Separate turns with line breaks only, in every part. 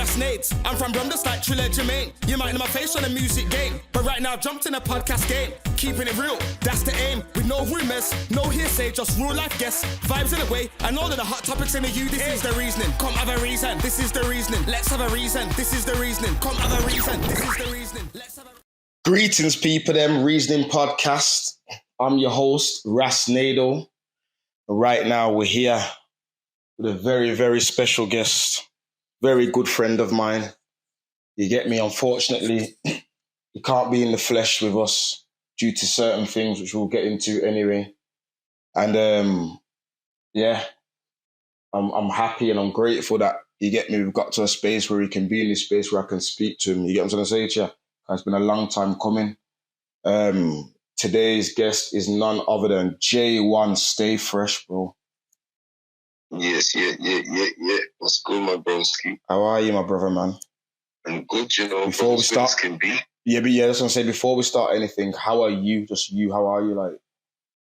Rasnades. I'm from Bromdus like Triller Jermaine. You might know my face on the music game, but right now I've jumped in a podcast game. Keeping it real, that's the aim. With no rumours, no hearsay, just real life guests. Vibes in the way, and all of the hot topics in the U. This is the reasoning. Come have a reason. This is the reasoning. Let's have a reason. This is the reasoning. Come have a reason. This is the reasoning. Let's have a...
Greetings, people, them Reasoning Podcast. I'm your host, Rasnado. Right now, we're here with a very, very special guest, very good friend of mine. You get me? Unfortunately, he can't be in the flesh with us due to certain things, which we'll get into anyway. And I'm happy and I'm grateful that, you get me, we've got to a space where he can be in this space where I can speak to him. You get what I'm trying to say to you? It's been a long time coming. Today's guest is none other than J1. Stay fresh, bro.
Yes. What's good, my broski?
How are you, my brother, man?
I'm good, you know.
Before we start,
can be.
Yeah, that's what I'm saying. Before we start anything, how are you? Just you, how are you? Like,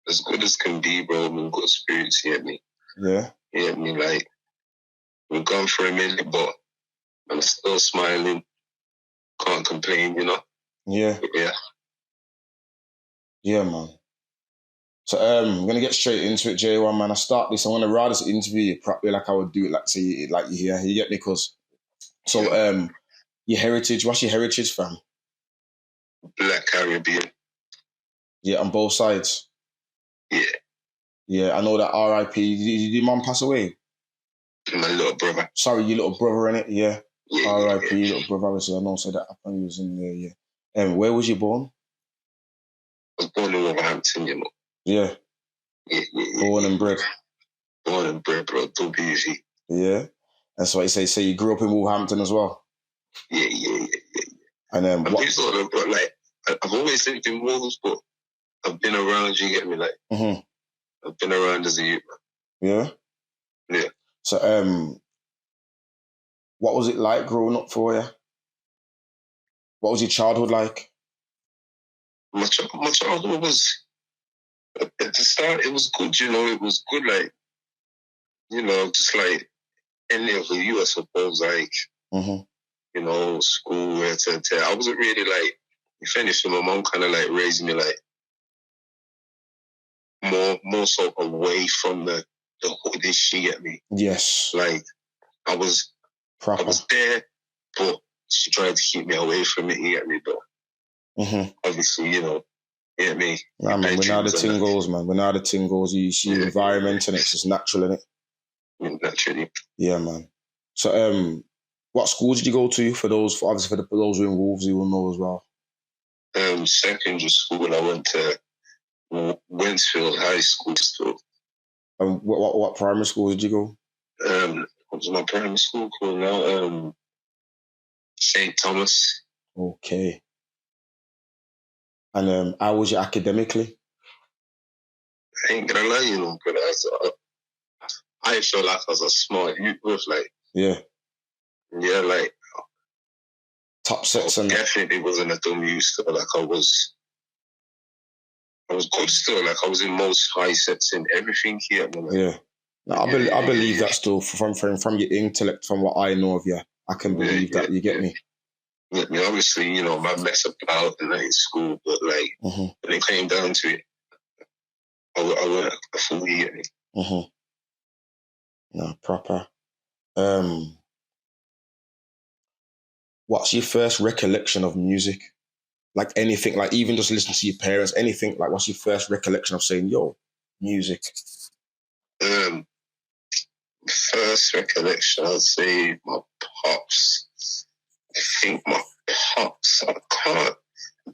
as good as can be, bro. I'm in good spirits, you get me?
Yeah.
You get me? Like, we've gone for a minute, but I'm still smiling. Can't complain, you know?
Yeah. Yeah, man. So I'm gonna get straight into it, J1, man. I start this. I'm gonna rather this interview you properly like I would do it, like say like you hear. You get me? Cause your heritage. What's your heritage, fam?
Black Caribbean.
Yeah, on both sides.
Yeah.
Yeah, I know that. R.I.P. Did your mum pass away?
My little brother.
Sorry, your little brother, innit? Yeah. R.I.P.
Yeah.
Little brother. Obviously, I know. So that happened. He was in there. Yeah. Where was you born?
I was born in Wolverhampton, you know.
Yeah. Born and bred.
Born and bred, bro. WV.
Yeah. And so I say you grew up in Wolverhampton as well.
Yeah.
And then
I'm sort of, but like I've always lived in Wolves, but I've been around. You get me? Like I've been around as a youth, man. Yeah.
So what was it like growing up for you? What was your childhood like?
My childhood was, at the start, it was good, you know. It was good, like, you know, just like any other you, I suppose, like, you know, school, etc. I wasn't really like, if anything, my mom kind of like raised me like more so away from the hoodish, she get me.
Yes.
Like, I was there, but she tried to keep me away from it, you get me, but obviously, you know, you get me.
Nah, man, we know the thing goes, man. We know the thing goes. You see the environment and it's just natural, innit?
Naturally.
Yeah, man. So, what school did you go to? For those who are in Wolves, you will know as well.
Secondary school, I went to Wentfield High School still.
What primary school did you go?
What was my primary school called now? St. Thomas.
Okay. And how was you academically?
I ain't gonna lie, you know, but I feel like I was a smart youth with like like
top sets and
definitely wasn't a dumb youth still. Like I was good still. Like I was in most high sets in everything here.
Yeah. No, I believe that still from your intellect, from what I know of you. I can believe that. You get me?
Yeah, I mean, obviously, you know, my mess about in school, but like when it came down to it, I went a full year.
No, proper. What's your first recollection of music? Like anything, like even just listening to your parents, anything, like what's your first recollection of saying, yo, music?
First recollection, I'd say my pops. I think my pops, I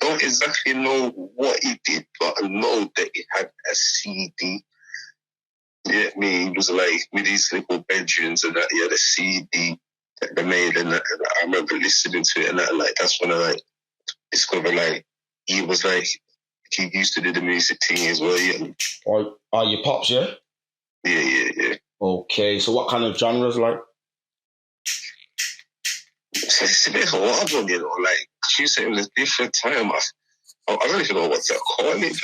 don't exactly know what he did, but I know that he had a CD. Yeah, he was like with these little bedrooms and that, he had a CD that they made, and I remember listening to it, and that, like, that's when I like discovered like he was like, he used to do the music thing as well, yeah.
Are your pops, yeah?
Yeah.
Okay, so what kind of genres like?
It's a bit of a wild one, you know, like, you said it was a different time. I don't even know what to call it,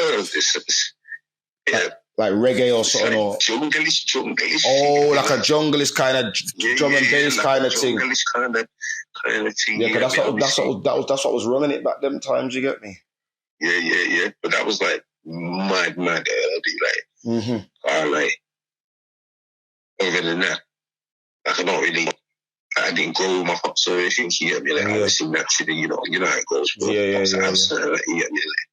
though.
Like reggae or
It's
something,
like
or
junglish.
oh, like a junglist kind of drum and bass
like
kind
a
of thing.
junglish kind of thing.
Yeah, because that's what was running it back them times. You get me?
Yeah. But that was like mad early. Like, like other than that, like I didn't grow with my pops or anything. You get me? Like obviously naturally, you know how it goes. Bro.
Yeah.
Like, you get me? Like,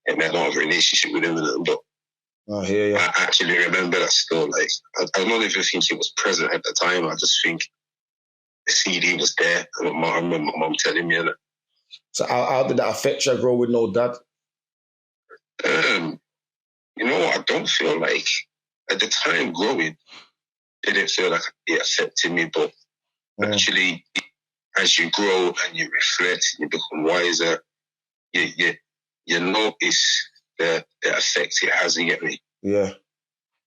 and I don't have a relationship with him, but
I hear you.
I actually remember that still. Like, I don't even think it was present at the time. I just think the CD was there. I remember my mum telling me that.
So how did that affect you? Grow with no dad?
You know what? I don't feel like at the time growing, it didn't feel like it affected me, but actually, as you grow and you reflect and you become wiser, you notice the effect it has. You get me?
Yeah.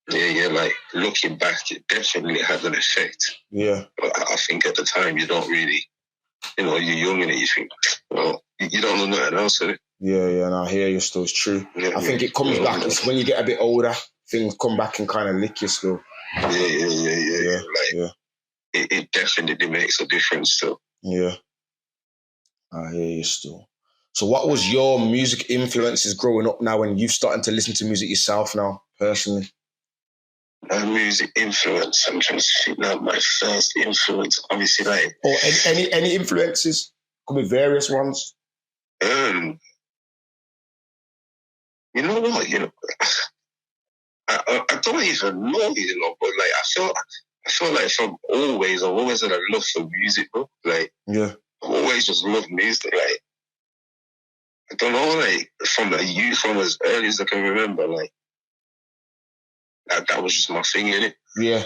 Like looking back, it definitely had an effect.
Yeah.
But I think at the time you don't really, you're young and you think, well, you don't know nothing else in it.
Yeah, and I hear you still. It's true.
Yeah,
I think it comes back. It's when you get a bit older, things come back and kind of lick you still.
Yeah. Like, it definitely makes a difference still.
Yeah. I hear you still. So what was your music influences growing up now when you've started to listen to music yourself now, personally?
My music influence, I'm trying to think now, my first influence, obviously like...
Or any influences? Could be various ones.
You know what? I don't even know, but like I feel like I've always had a love for music, bro. Like,
yeah,
I've always just loved music. Like, I don't know, like from as early as I can remember, like that was just my thing, innit?
Yeah.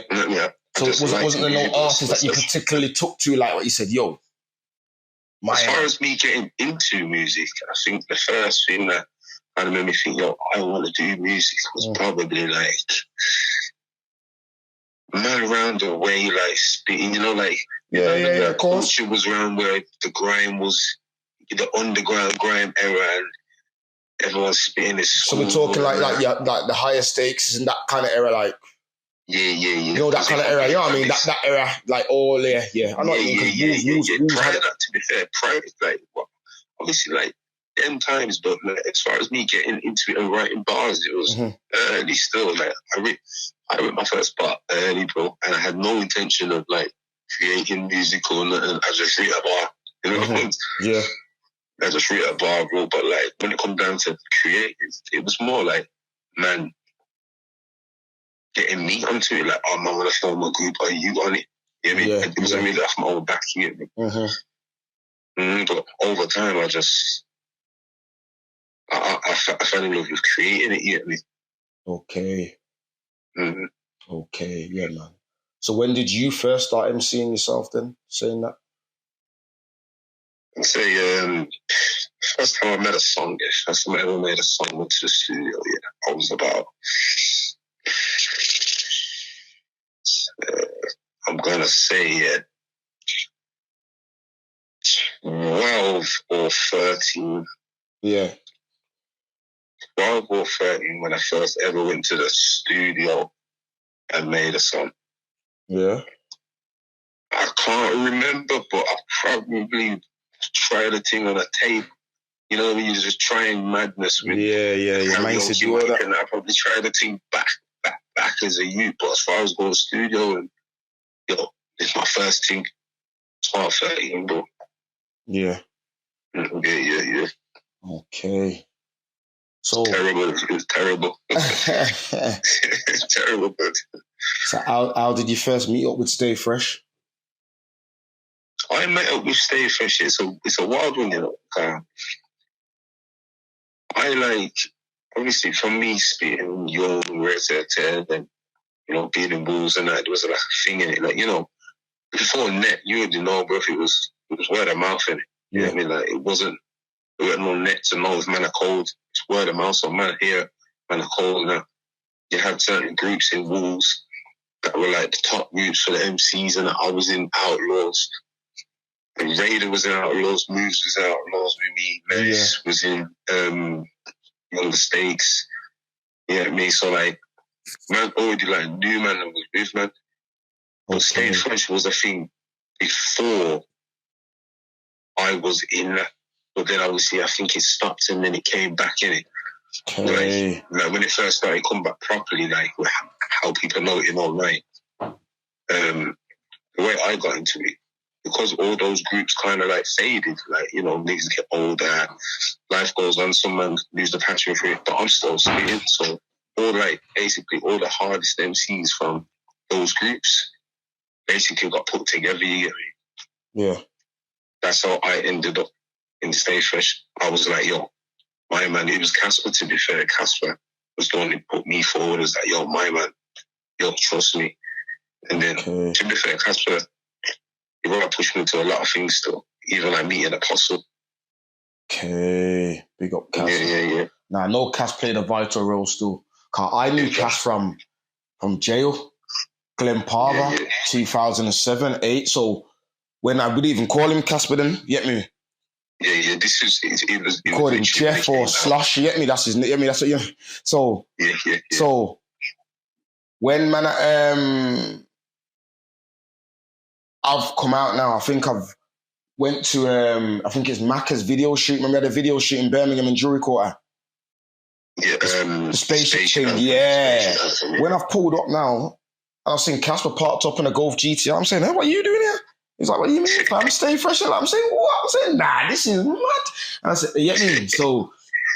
So wasn't there no artist that you particularly took to, like what you said, yo?
As far as me getting into music, I think the first thing that kind of made me think, yo, I want to do music was probably like Man Around the Way, like spitting, like
of course.
Culture was around where the grime was the underground grime era and everyone's spitting this.
So we're talking like the higher stakes and that kind of era, like you know, that kind of era, you know what I mean? That era, like all there, yeah. I know what you mean.
Prior to that, to be fair, like obviously like them times, but like, as far as me getting into it and writing bars, it was early still. Like I wrote my first part early, bro, and I had no intention of like creating music or nothing. I just wrote a bar, you know?
Yeah.
I just wrote a bar, bro. But like when it comes down to creating, it was more like, man, getting me onto it, like, oh, man, I want to form a group, are you on it? You know what I mean? It wasn't really off my own back, you get me? But over time, I fell in love with creating it, you get me?
Okay. Okay, yeah, man. So when did you first start MCing yourself then, saying that?
I'd say, first time I made a song, first time I ever made a song, went to the studio, I was about... I'm gonna say 12 or 13.
Yeah.
12 or 13 when I first ever went to the studio and made a song.
Yeah.
I can't remember, but I probably tried a thing on a tape. You know, when you're just trying madness with
karaoke,
and I probably tried a thing back as a youth. But as far as going to the studio and it's my first thing. 12, 13, bro. Yeah. Yeah.
Okay. So
terrible. It was terrible. It's terrible, but.
So how did you first meet up with Stay Fresh?
I met up with Stay Fresh. It's a wild one, you know. I obviously for me spitting young, reservoir, and being in bulls and that, there was like a thing in it, like before net, you already know, bro. It was word of mouth in it. You know what I mean? Like there weren't no net to know if man are cold. It's word of mouth. So man here, man are cold. Now you had certain groups in Wolves that were like the top groups for the MCs, and I was in Outlaws. And Raider was in Outlaws, Moves was in Outlaws with me, Menace was in Younger Stakes. You know what I mean? So like man already like knew man and was with man. But staying fresh was a thing before I was in that. But then obviously I think it stopped and then it came back in it.
Okay.
Like when it first started come back properly, like how people know it in online. The way I got into it, because all those groups kind of like faded, like, you know, niggas get older, life goes on, someone lose the passion for it, but I'm still spitting. So basically all the hardest MCs from those groups basically got put together.
Yeah.
That's how I ended up in Stay Fresh. I was like, yo, my man, it was Casper, to be fair. Casper was the one who put me forward. It was like, yo, my man, yo, trust me. And then, to be fair, Casper, he want to push me to a lot of things still, even like meeting Apostle.
Okay, big up Cass.
Yeah.
Now, I know Cass played a vital role still. Cause I knew Cass from jail, Glen Parva, 2007, 8. So when I would even call him Casper then, you get me?
Yeah, this is, it was
called him Jeff or Slush, you get me? That's his name, you get me? That's what you So, so when man, I've come out now, I think I've went to, I think it's Macca's video shoot. Remember we had a video shoot in Birmingham in Jury Quarter?
Yeah,
the spaceship thing, yeah. When I've pulled up now, I've seen Casper parked up in a Golf GTR. I'm saying, hey, what are you doing here? He's like, what do you mean? I'm staying fresh. I'm saying, what? I'm saying, nah, this is mad. And I said, you get me? So,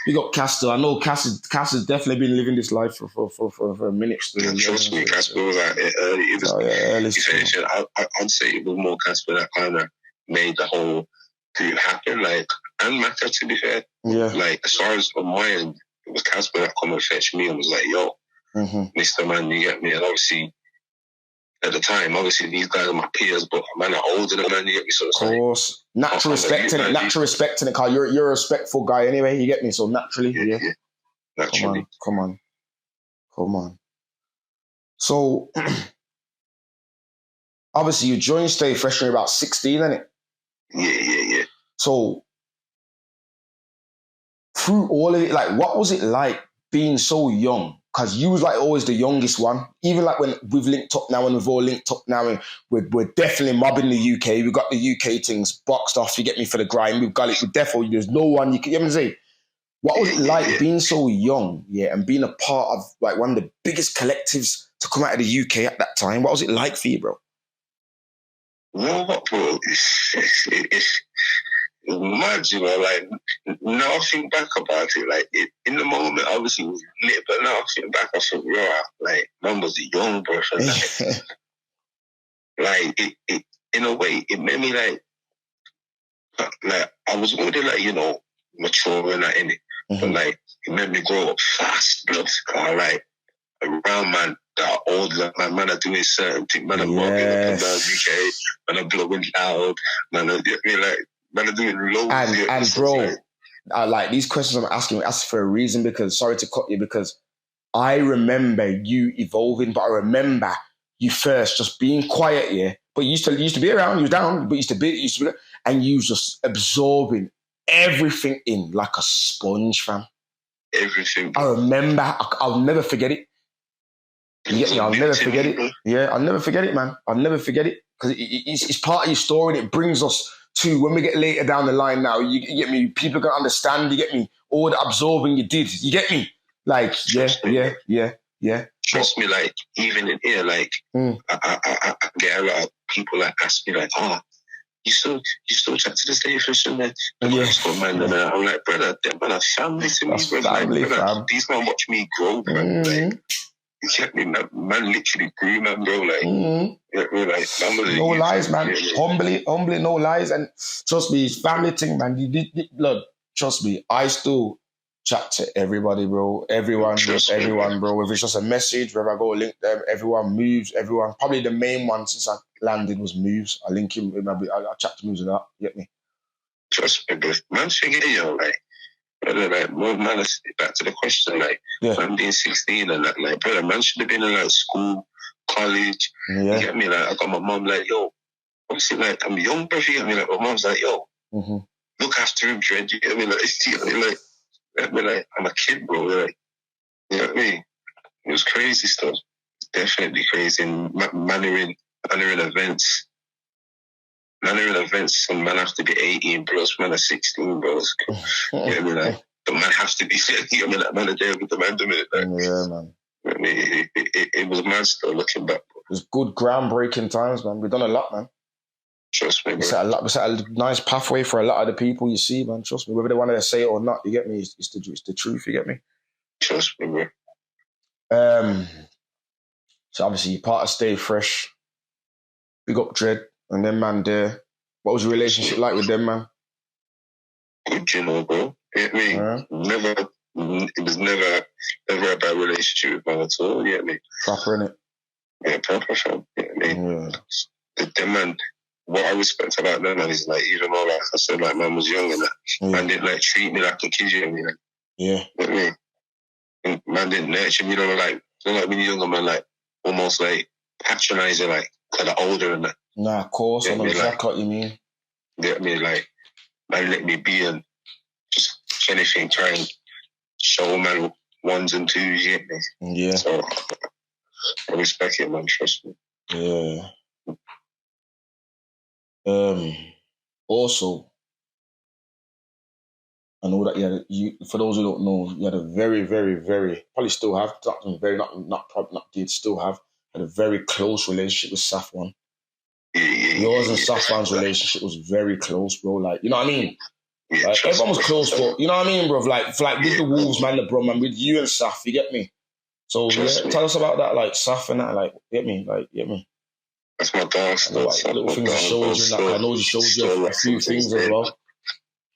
big up Casper. I know Cass has definitely been living this life for a minute still.
Yeah, trust me, Casper was out there early. It was, early. I'd say it was more Casper that kind of made the whole group happen. Like, and Macca, to be fair.
Yeah.
Like, as far as on my end, it was Casper that come and fetched me and was like, yo, Mr. Man, you get me? And obviously, at the time, obviously, these guys are my peers, but man are older than man, you get me? So
of course. Natural respect in it, Carl. You're a respectful guy anyway, you get me? So naturally, yeah.
Naturally.
Come on. So, obviously, you joined Stay Fresh when you were about 16, innit?
Yeah.
So, through all of it, like, what was it like being so young? Because you was like always the youngest one. Even like when we've linked up now and we've all linked up now and we're definitely mobbing the UK. We've got the UK things boxed off, you get me, for the grind. We've got it. We definitely, there's no one you can, you know what I'm saying? What was it like being so young, and being a part of like one of the biggest collectives to come out of the UK at that time? What was it like for you, bro?
Well, bro, it's mad, you know, like, now I think back about it, like, in the moment, obviously, it was lit, but now I think back, I think, like, man was a young bro, like, it, in a way, it made me, like, I was already, like, you know, mature and that, innit? But, like, it made me grow up fast, blood, like, around, man, that are older, man are doing certain things, man are walking up and down UK, man are blowing loud, man are, man are doing loads.
And bro, like these questions I'm asking for a reason, because, sorry to cut you, because I remember you evolving, but I remember you first just being quiet, but you used to be around, you was down, but you used to be, and you was just absorbing everything in like a sponge, fam.
Everything.
I remember, I'll never forget it. You get me? I'll never forget it. Yeah, I'll never forget it, man. I'll never forget it, because it's part of your story, and it brings us to when we get later down the line now, you get me, people can understand, you get me, all the absorbing you did, you get me? Like, yeah.
Trust me, like, even in here, like, I get a lot of people that ask me, like, you still chat to the Stay Fresh and man. I'm like, brother, them man are family to me, brother.
Family,
like, these man watch me grow, man. Like, you get me, man literally grew, man, bro. Like, like,
no lies, man. Humbly, no lies. And trust me, it's family thing, man. You did blood. Trust me, I still chat to everybody, bro. Everyone, bro. If it's just a message, wherever I go, link them. Everyone moves. Everyone. Probably the main one since I landed was Moves. I link him. I chat to Moves and that. You get me?
Trust me, bro. Man, forget you, like. Brother, like, man, back to the question, like, man being 16 and that, like, brother, man should have been in, like, school, college, you get me? Like, I got my mum, like, yo, obviously, like, I'm young, bro, you get me? Like, my mum's like, yo, look after him, Dread, you get me? Like, I'm a kid, bro, like, you know what I mean? It was crazy stuff. Definitely crazy. And managing events. Managing events, some man have to be 18, bro. Some man are 16, bro. Yeah, I mean, like, the man has to be 30. I mean, that man are there with the man doing it. Like,
yeah, man.
I mean, it was mad still looking back, bro.
It was good groundbreaking times, man. We've done a lot, man.
Trust me, bro.
We set a nice pathway for a lot of the people you see, man. Trust me. Whether they wanted to say it or not, you get me? It's the truth, you get me?
Trust me, bro.
So obviously you're part of Stay Fresh. Big up Dread and them man there. What was your relationship like with them, man?
Good, you know, bro. You get me? It was never a bad relationship with man at all, you get me?
Proper, innit?
Yeah, proper, fam. You get me? Yeah. The man, what I respect about them, man, is like, even though, like I said, like, man was young and that, man didn't, like, treat me like a kid, you know what I mean?
Yeah.
You know what I mean? And man didn't nurture me, you know, like when you're younger, man, like, almost, like, patronize you, like, kind of older and that.
Nah, of course, I know exactly what you mean.
You know what I mean? Like, man let me be and just, if anything, try and show man ones and twos, you get me?
Yeah.
So, I respect it, man, trust me.
Yeah. Also, I know that for those who don't know, you had a very, very, very, probably still have, had a very close relationship with Safone. Yours and Safone's relationship was very close, bro. Like, you know what I mean?
Yeah,
like, everyone was close, but you know what I mean, bro? Like with the Wolves, man, bro, man, with you and Saf, you get me? So tell us about that, like Saf and that, like, get me?
That's my dog.
Little things I showed you. Like, I know he showed you a few things as well.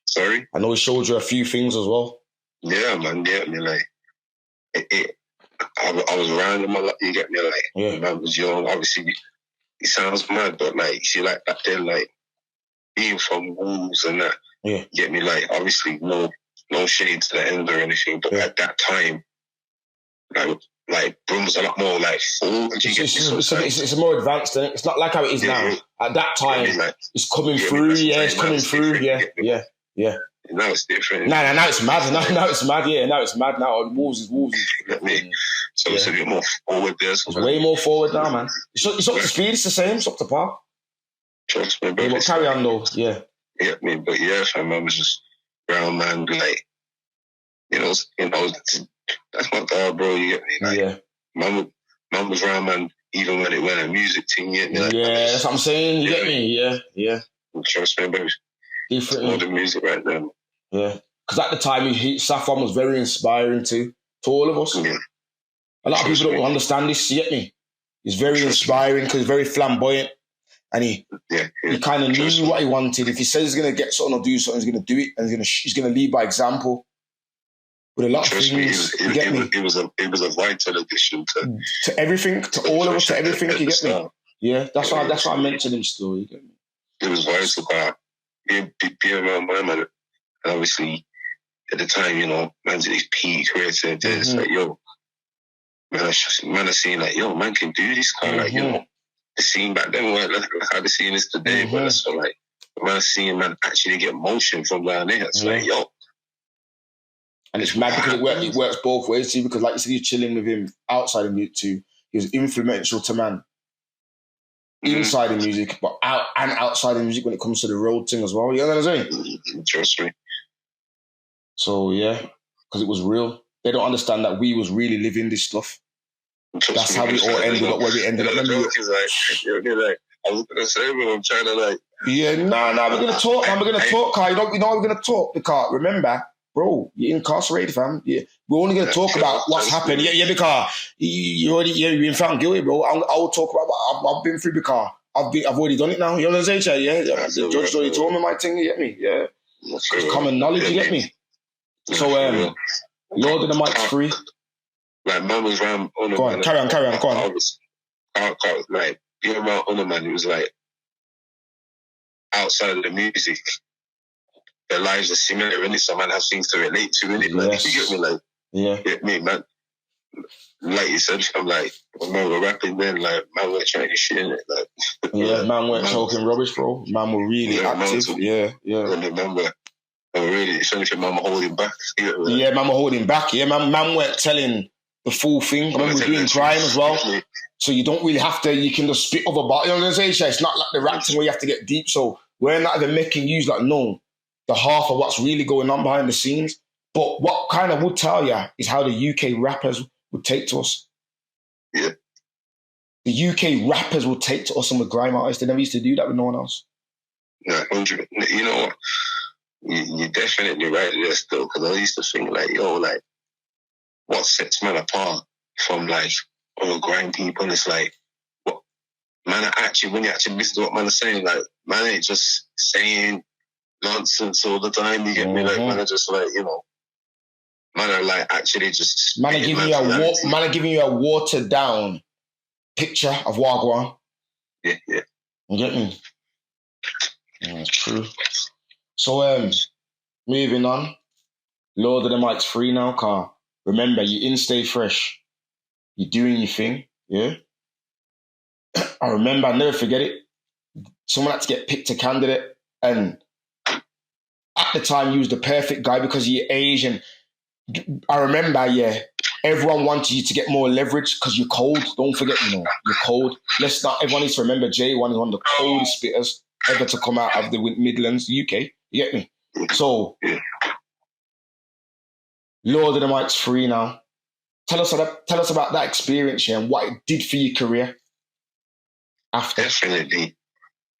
Sorry?
I know he showed you a few things as well.
Yeah, man. Yeah, I mean, like, I was around him a lot. You get me? Like, when I was young, obviously, it sounds mad, but like, you see, like back then, like being from Wolves and that, you get me? Like, obviously, no shade to the end or anything, but at that time, like Broome was a lot more like full.
It's more advanced, isn't it? It's not like how it is now. At that time, it's coming through. It's coming through. Yeah.
Now it's different.
Now it's mad. Now it's mad. Yeah, now it's mad. Now Wolves is Wolves.
You know what I mean? So it's a bit more forward there.
It's way more forward now, man. It's up to speed. It's the same. It's up to par.
Trust me, bro.
Yeah, but carry on though. Yeah.
Yeah, I mean, but yeah, fam, I was just round man, like, you know, that's my dog, bro. You get me? Like, man was round man, even when it went a music thing. You get me? Like,
that's what I'm saying. You get me? Yeah.
Trust me, bro.
Differently.
All the music right now.
Yeah, because at the time, Safone was very inspiring to all of us. Yeah. A lot of people don't understand this. You get me? He's very inspiring because he's very flamboyant, and he kind of knew what he wanted. If he says he's gonna get something or do something, he's gonna do it, and he's gonna lead by example. With a lot of things, you get me?
It was a vital addition
to everything, to all of us, to everything. You get me? Yeah, that's why I mentioned him still. You get me?
It was vital, but being around my man. And obviously, at the time, you know, man's at his peak career. It's like, yo, man, I seen like, yo, man can do this kind of like, you know, the scene back then weren't like how the scene is today, but it's so like, man, seeing man actually get motion from down there. It's like, yo.
And it's mad because it works both ways too, because like you said, you're chilling with him outside of music too. He was influential to man inside of music, but outside of music when it comes to the road thing as well. You know what I'm saying?
Trust me.
So yeah, because it was real. They don't understand that we was really living this stuff. That's how we all ended up where we ended up.
I was gonna say, but I'm trying to like.
Yeah, no, we're gonna talk, man. We're gonna talk, Kai. You know we're gonna talk because remember, bro, you're incarcerated, fam. Yeah, we're only gonna talk about what's happened. Yeah, because you've been found guilty, bro. I'll talk about what I've been through because I've already done it now. You know what I'm saying? Yeah, the judge already told me my thing. You get me? Yeah, it's common knowledge. You get me? So, Lord of the Mic's free.
Like, man was around on
Go on, carry on. Go on.
Like, being around on the man, it was like, outside of the music, their lives are similar, innit? So, man has things to relate to, innit? Like, you get me? Like, you get me, man? Like you said, I'm like, when man were rapping then, like, man weren't trying to shit, innit? Like,
man weren't talking rubbish, bro. Man were really active.
I remember. Really, if anything, man were holding back.
Man were holding back. Yeah, man weren't telling the full thing. I remember doing grime as well. So you don't really have to, you can just spit over bar. You know what I'm saying? It's not like the rap thing where you have to get deep. So we're not even making use like, no, the half of what's really going on behind the scenes. But what kind of would tell you is how the UK rappers would take to us.
Yeah.
The UK rappers would take to us and with grime artists. They never used to do that with no one else.
Yeah, 100. You know what? You're definitely right there still, because I used to think like, yo, like, what sets man apart from like other grime people? And it's like, what man are actually, when you actually listen to what man are saying, like, man ain't just saying nonsense all the time. You get me? Like, man are just like, you know, man are like actually just
man are giving you a watered down picture of Wagwan.
Yeah.
You get me? Yeah, that's true. So moving on. Lord of the Mic's free now, car. Remember, you in Stay Fresh. You're doing your thing, yeah? I remember, I'll never forget it. Someone had to get picked a candidate, and at the time you was the perfect guy because you're Asian. I remember, yeah, everyone wanted you to get more leverage because you're cold. Don't forget, you know, you're cold. Everyone needs to remember J1 is one of the coldest spitters ever to come out of the Midlands, UK. You get me? So, Lord of the Mic's free now. Tell us about that experience, yeah, and what it did for your career after.
Definitely.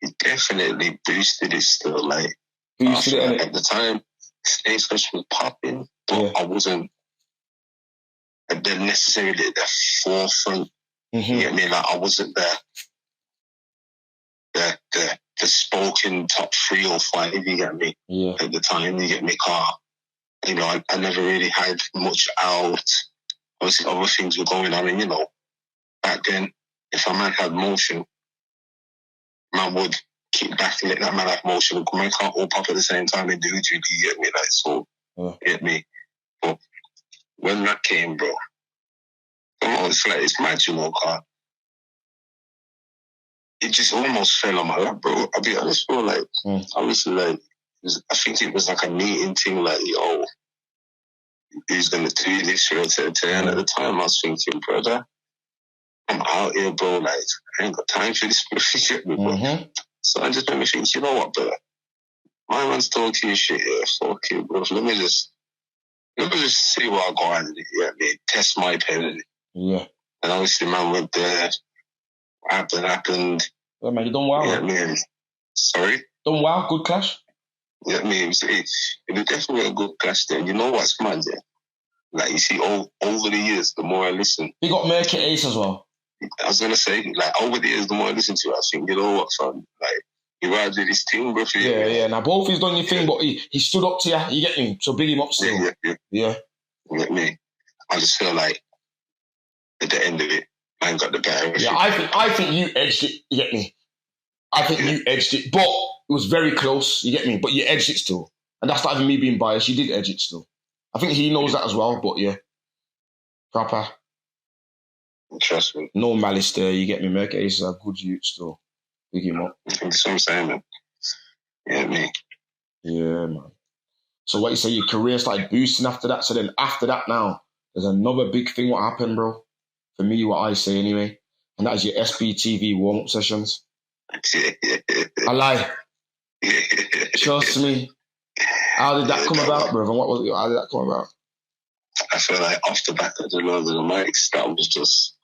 It definitely boosted it still. Like,
Boosted it,
at the time, Stay Fresh was popping, but I wasn't necessarily at the forefront. You get me? Like, I wasn't the spoken top 3 or 5, you get me?
Yeah.
At the time, you get me, car. You know, I never really had much out. Obviously, other things were going on, and, you know, back then, if a man had motion, man would keep back and let that man have motion. Man can't all pop at the same time individually, you get me? Like, so, you get me? But when that came, bro, it's like, it's mad, you know, car. It just almost fell on my lap, bro. I'll be honest, bro. Like, obviously, like, I think it was like a meeting thing, like, yo, who's going to do this? And at the time, I was thinking, brother, I'm out here, bro. Like, I ain't got time for this, bro. So I just made me think, you know what, brother? My man's talking shit here. Fuck it, bro. Let me just see what I got and test my pen. Yeah. And obviously, man, went there. What happened?
Yeah, man, you done well.
Yeah, man. Sorry?
Done well. Good clash.
Yeah, man. It was definitely a good clash there. You know what's mad, yeah? Like, you see, over the years, the more I listen.
You got Mercury Ace as well.
I was going to say, like, over the years, the more I listen to it, I think, you know what, son? Like, you rather did his thing, bro.
Yeah. Now, both he's done your thing, but he stood up to you. You get me? So big him up still.
Yeah.
You
get me? I just feel like, at the end of it, I ain't got the better.
Yeah, I think you edged it. You get me? I think you edged it, but it was very close. You get me? But you edged it still, and that's not even me being biased. You did edge it still. I think he knows that as well. But yeah, proper.
Trust me.
No malice there. You get me? Mercury is a good youth still. Big him up.
That's what I'm saying, man. Yeah, me.
Yeah, man. So what you say? Your career started boosting after that. So then after that, now there's another big thing. What happened, bro? For me, what I say anyway, and that is your SBTV warm-up sessions. I lie. Trust me. How did that come about, bro? And how did that come about?
I feel like off the back of the Lord of the Mics, that was just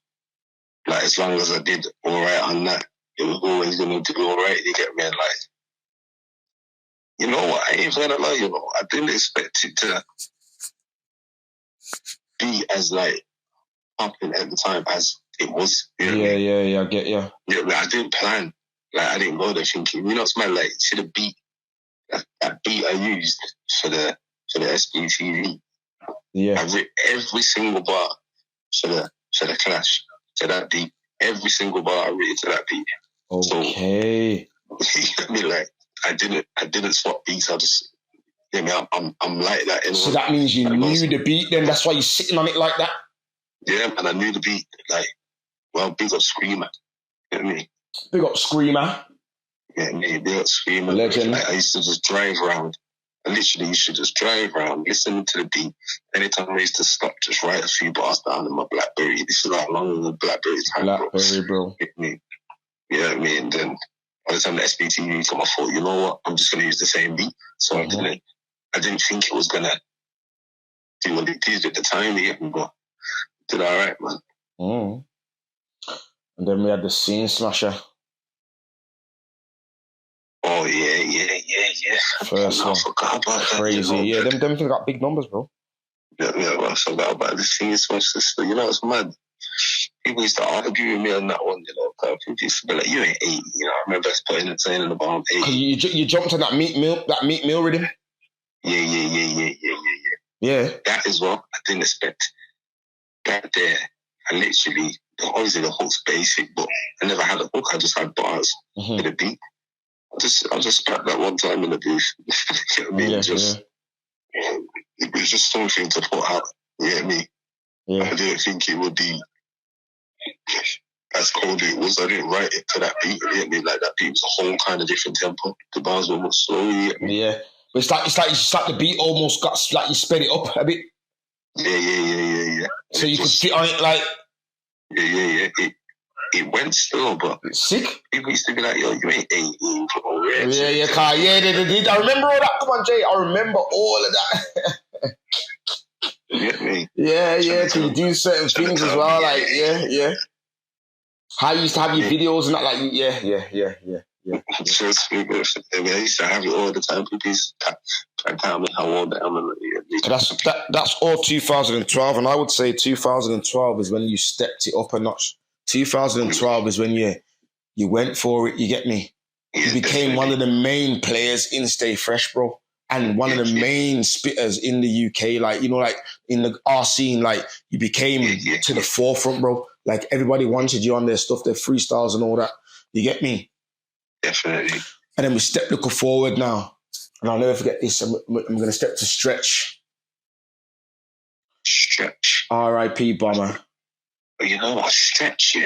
like, as long as I did all right on that, it was always going to do all right. You get me? And like, you know what? I ain't gonna lie. You know, I didn't expect it to be as like pumping at the time as it was. You know
yeah, I get you.
Yeah, like, I didn't plan. Like, I didn't go there thinking, you know, it's my, like, to the beat, that beat I used for the SBTV.
Yeah.
I ripped every single bar for the clash to that beat. Every single bar I written to that beat.
Okay.
So, you get me? Like, I didn't swap beats. I just, you know, I'm like that. Anyway.
So that means you knew the beat then? That's why you're sitting on it like that?
Yeah, and I knew the beat. Like, well, big up Screamer. You know what I mean?
Big up Screamer.
Yeah, me, big up Screamer.
Legend.
Like, I used to just drive around And literally, you should just drive around, listen to the beat. Anytime I used to stop, just write a few bars down in my BlackBerry. This is like long as the BlackBerry time,
BlackBerry, bro.
You know what I mean? Then by the time the SBTV came, I thought, you know what? I'm just going to use the same beat. So I didn't think it was going to do what it did at the time. But did all right, man.
Mm. And then we had the Scene Smasher.
Oh, yeah.
First one.
I forgot about that.
Crazy. Yeah, them things got big numbers, bro.
Yeah, I forgot about the Scene Smasher. You know, it's mad. People used to argue with me on that one, you know. People used to be like, you ain't 80, you know. I remember putting it saying in the bottom 80.
You jumped on that meat meal rhythm? Yeah.
That is what I didn't expect. That there, I literally, obviously the hook's basic, but I never had a hook. I just had bars with a beat. I just spat that one time in the booth. You know what I mean? It was just something to put out. You know what I mean?
Yeah.
I didn't think it would be as cold as it was. I didn't write it to that beat. You know what I mean? Like that beat was a whole kind of different tempo. The bars were much slower. You know what I mean?
Yeah. But it's like the beat almost got like you sped it up a bit.
Yeah.
So you could fit on it like.
Yeah. It went slow, but
sick.
People used to be like, yo, you ain't 18.
Yeah, car. Yeah, they did. I remember all that. Come on, Jay. I remember all of that.
You get me?
Yeah. Can you do certain things as well? Like, yeah. How you used to have your videos and that, like, yeah.
Trust me, bro. I used to have it all the time. People used to tell me how old I am.
That's all 2012, and I would say 2012 is when you stepped it up a notch. 2012 is when you went for it. You get me? You became one of the main players in Stay Fresh, bro, and one of the main spitters in the UK. Like, you know, like in our scene, like you became to the forefront, bro. Like everybody wanted you on their stuff, their freestyles and all that. You get me?
Definitely.
And then we step looking forward now, and I'll never forget this. I'm going to step to Stretch. R.I.P. Bomber.
You know what? Stretch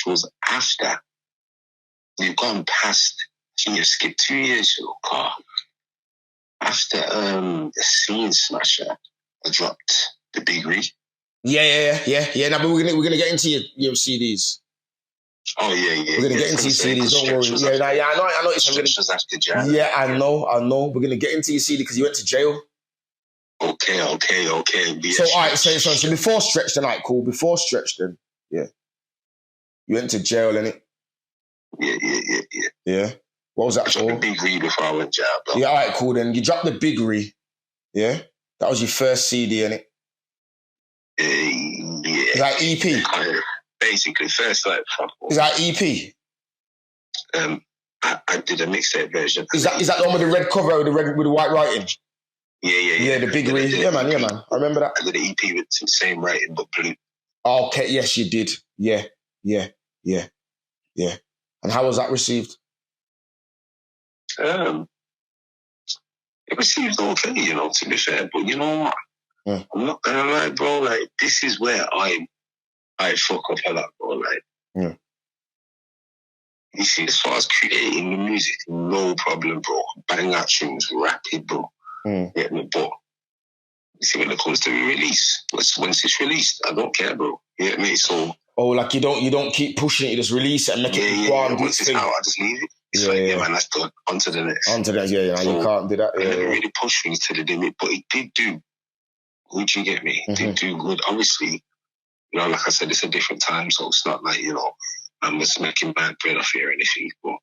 was after you've gone past. I think you skipped 2 years, you know, car. After the Scene Smasher, I dropped the Big Re.
Yeah. Now, but we're gonna get into your CDs.
Oh yeah.
We're gonna get into your CDs. Don't worry. I know.
Stretch was after Jam.
Yeah, I know. We're gonna get into your CD because you went to jail.
Okay. Yeah,
so all right, so before Stretch, then like cool. Before Stretch, then you went to jail, innit?
Yeah.
Yeah. What was that for?
The Big Re before I went to jail, bro.
Yeah, all right, cool. Then you dropped the Big Re. Yeah, that was your first CD, innit?
Yeah.
Is that EP?
Basically, first like.
Is that EP?
I did a mixtape version.
Is that the one with the red cover with the white writing?
Yeah.
The Big Re. Yeah, man. I remember that.
I did an EP with the same writing, but blue.
Okay, yes, you did. Yeah. And how was that received?
It received okay, you know, to be fair. But you know what?
Yeah.
I'm not gonna lie, bro. Like, this is where I fuck up a lot, bro. Like, you see, as far as creating the music, no problem, bro. Bang out tunes, rapid, bro. Get me, but you see, when it comes to release, once it's released, I don't care, bro. You get me? So.
Oh, like you don't keep pushing it, you just release it and make it go on.
Once it's out, I just leave it. It's man, that's done. On to the next.
On to that, so, you can't do that.
I never really pushed things to the limit, but it did do. Would you get me? It did do good. Obviously, you know, like I said, it's a different time, so it's not like, you know, I'm just making bad bread off here or anything, but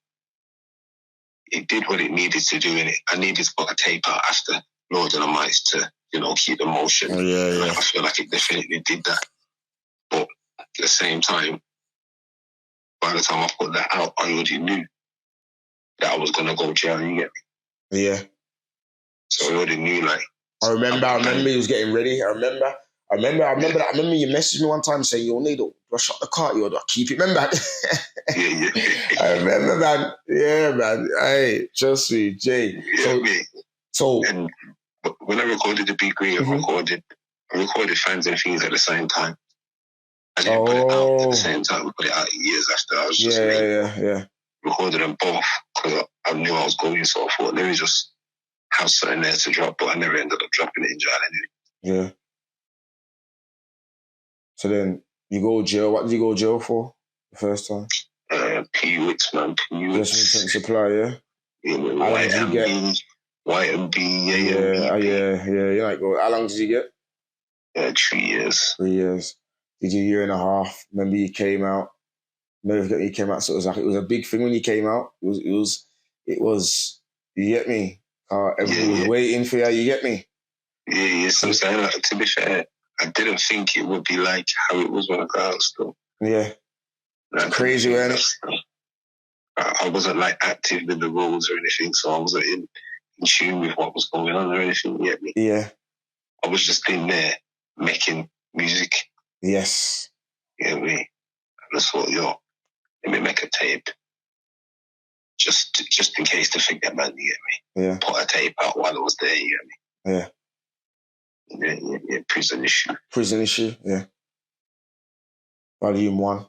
it did what it needed to do in it. I needed to put a tape out after Lord of the Mice to, you know, keep the motion.
Yeah.
I feel like it definitely did that. But at the same time, by the time I put that out, I already knew that I was going to go jail, you get me?
Yeah.
So I already knew, like...
I remember he was getting ready. I remember you messaged me one time saying, yo, Needle, do I shut the car? Yo, do I keep it? Remember?
Yeah.
I remember, man. Yeah, man. Hey, trust me, Jay.
And when I recorded the Big Re, I recorded Fans and Things at the same time. I didn't put it out at the same time. We put it out years after. I was just recorded them both because I knew I was going, so I thought, let me just have something there to drop, but I never ended up dropping it in jail anyway.
Yeah. So then you go to jail. What did you go to jail for the first time?
P-Wits, man. P-Wits.
Just intent supply, yeah?
Yeah,
How long did you get?
YMB,
Yeah. You're like, how long did you get?
3 years.
3 years. Did you 1.5 years? Remember you came out? Never forget you came out. So it was a big thing when you came out. It was. You get me? Everyone was waiting for you. You get me?
Yeah. So I'm saying, like, to be fair, I didn't think it would be like how it was when I got out still.
Yeah. Like, crazy, wasn't it?
I wasn't like active in the roles or anything, so I wasn't in tune with what was going on or anything. You get me?
Yeah.
I was just in there making music.
Yes.
You get me? And I thought, let me make a tape. Just in case to forget, man, you get me?
Yeah.
Put a tape out while I was there, you get me? Yeah. Prison Issue.
Prison Issue, yeah. Volume 1.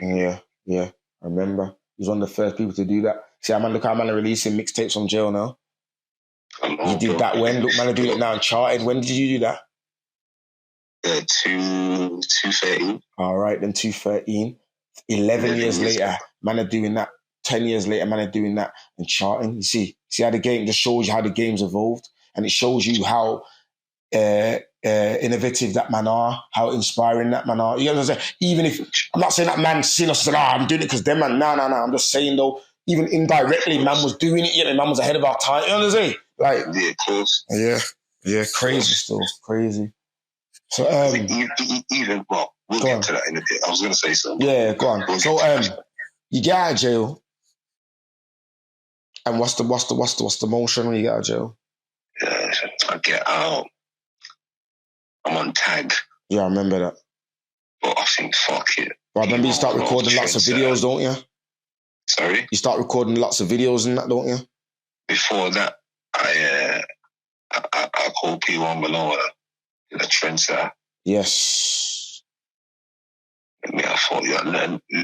Yeah. I remember. He was one of the first people to do that. See, look how I'm releasing mixtapes from jail now. You did that when? Look, man, I do it now and charted. When did you do that?
2013.
All right, then 2013. 11 years later, man are doing that. 10 years later, man are doing that and charting. You see how the game just shows you how the game's evolved, and it shows you how innovative that man are, how inspiring that man are. You know what I'm saying? Even if I'm not saying that man seen us and I'm doing it because them man. No. I'm just saying though, even indirectly, man was doing it. Man was ahead of our time. You know what I'm saying? Like,
yeah, of course.
Yeah, crazy still, crazy. So
even we'll get to that in a bit. I was going to say something.
Yeah, go on. So you get out of jail, and what's the motion when you get out of jail?
I get out. I'm on tag.
Yeah, I remember that.
But I think, fuck it.
Well, I remember you start recording lots of videos, don't you?
Sorry?
You start recording lots of videos and that, don't you?
Before that, I called P1 below a trendsetter.
Yes.
And I thought,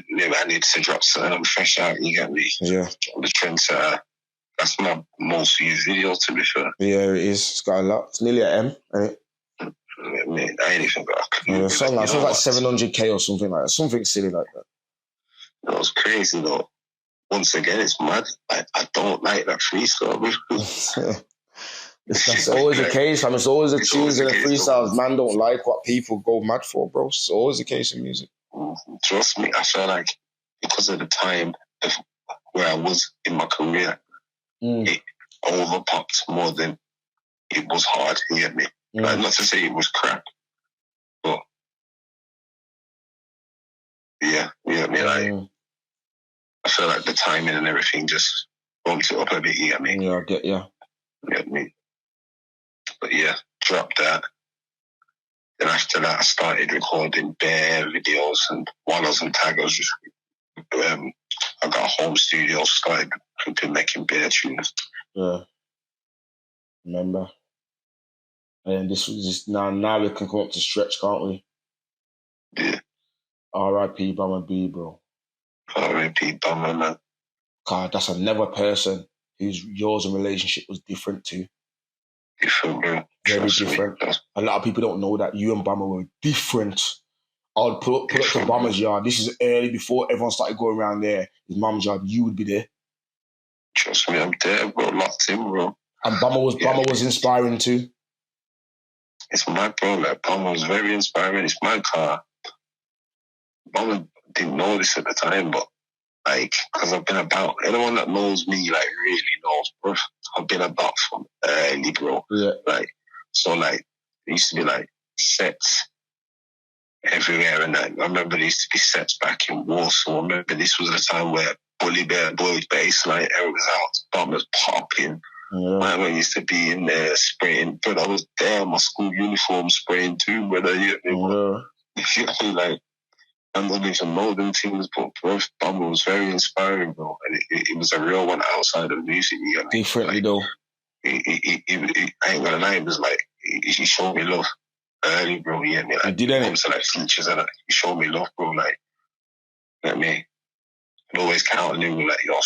maybe I need to drop something fresh out, you get me?
Yeah.
The trendsetter. That's my most used video, to be fair.
Yeah, it is. It's got a lot. It's nearly an M, ain't it?
Man, I ain't even got a clue.
Yeah, something like 700K or something like that. Something silly like that.
That was crazy, though. Once again, it's mad. I don't like that freestyle.
That's always the case. It's always the tunes and the freestyles. Man don't like what people go mad for, bro. It's always the case in music.
Trust me, I feel like because of the time where I was in my career, it overpopped more than it was hard. You get me? Like, not to say it was crap, but yeah, you get me? Like, I feel like the timing and everything just bumped it up a bit. You get me?
Yeah, I get you.
You get me? But yeah, dropped that. Then after that, I started recording bare videos, and while I was on tag, I was just I got a home studio, started making bare tunes.
Yeah. Remember? And this was just now we can come up to stretch, can't we?
Yeah.
R.I.P. Bummer B, bro.
R.I.P. Bummer, man.
God, that's another person whose yours and relationship was different too.
Different, bro.
Very different. A lot of people don't know that you and Bummer were different. I would pull up to Bummer's yard. This is early before everyone started going around there. His mum's yard, you would be there.
Trust me, I'm there, bro. Locked in, bro.
And Bummer was inspiring too.
It's my bro. Like, Bummer was very inspiring. It's my car. Bummer didn't know this at the time, but like, because I've been about, anyone that knows me, like, really knows, bro. I've been about from early, bro.
Yeah.
Like, so, like, there used to be, like, sets everywhere, and I remember there used to be sets back in Warsaw. I remember this was the time where Bully Bear, Boyd Baseline, Eric was out, Bummer's popping.
Yeah.
I used to be in there spraying, but I was there, my school uniform spraying too, brother. You get me, like, I don't even know them things, but bro, Bummer was very inspiring, bro. And it was a real one outside of music. You get me?
Differently,
like,
though.
I ain't gonna lie, it was like, he showed me love early, bro. You get me? Like,
did it?
Comes to like features and he showed me love, bro. Like, you get me? I'd always count on him, like, yo,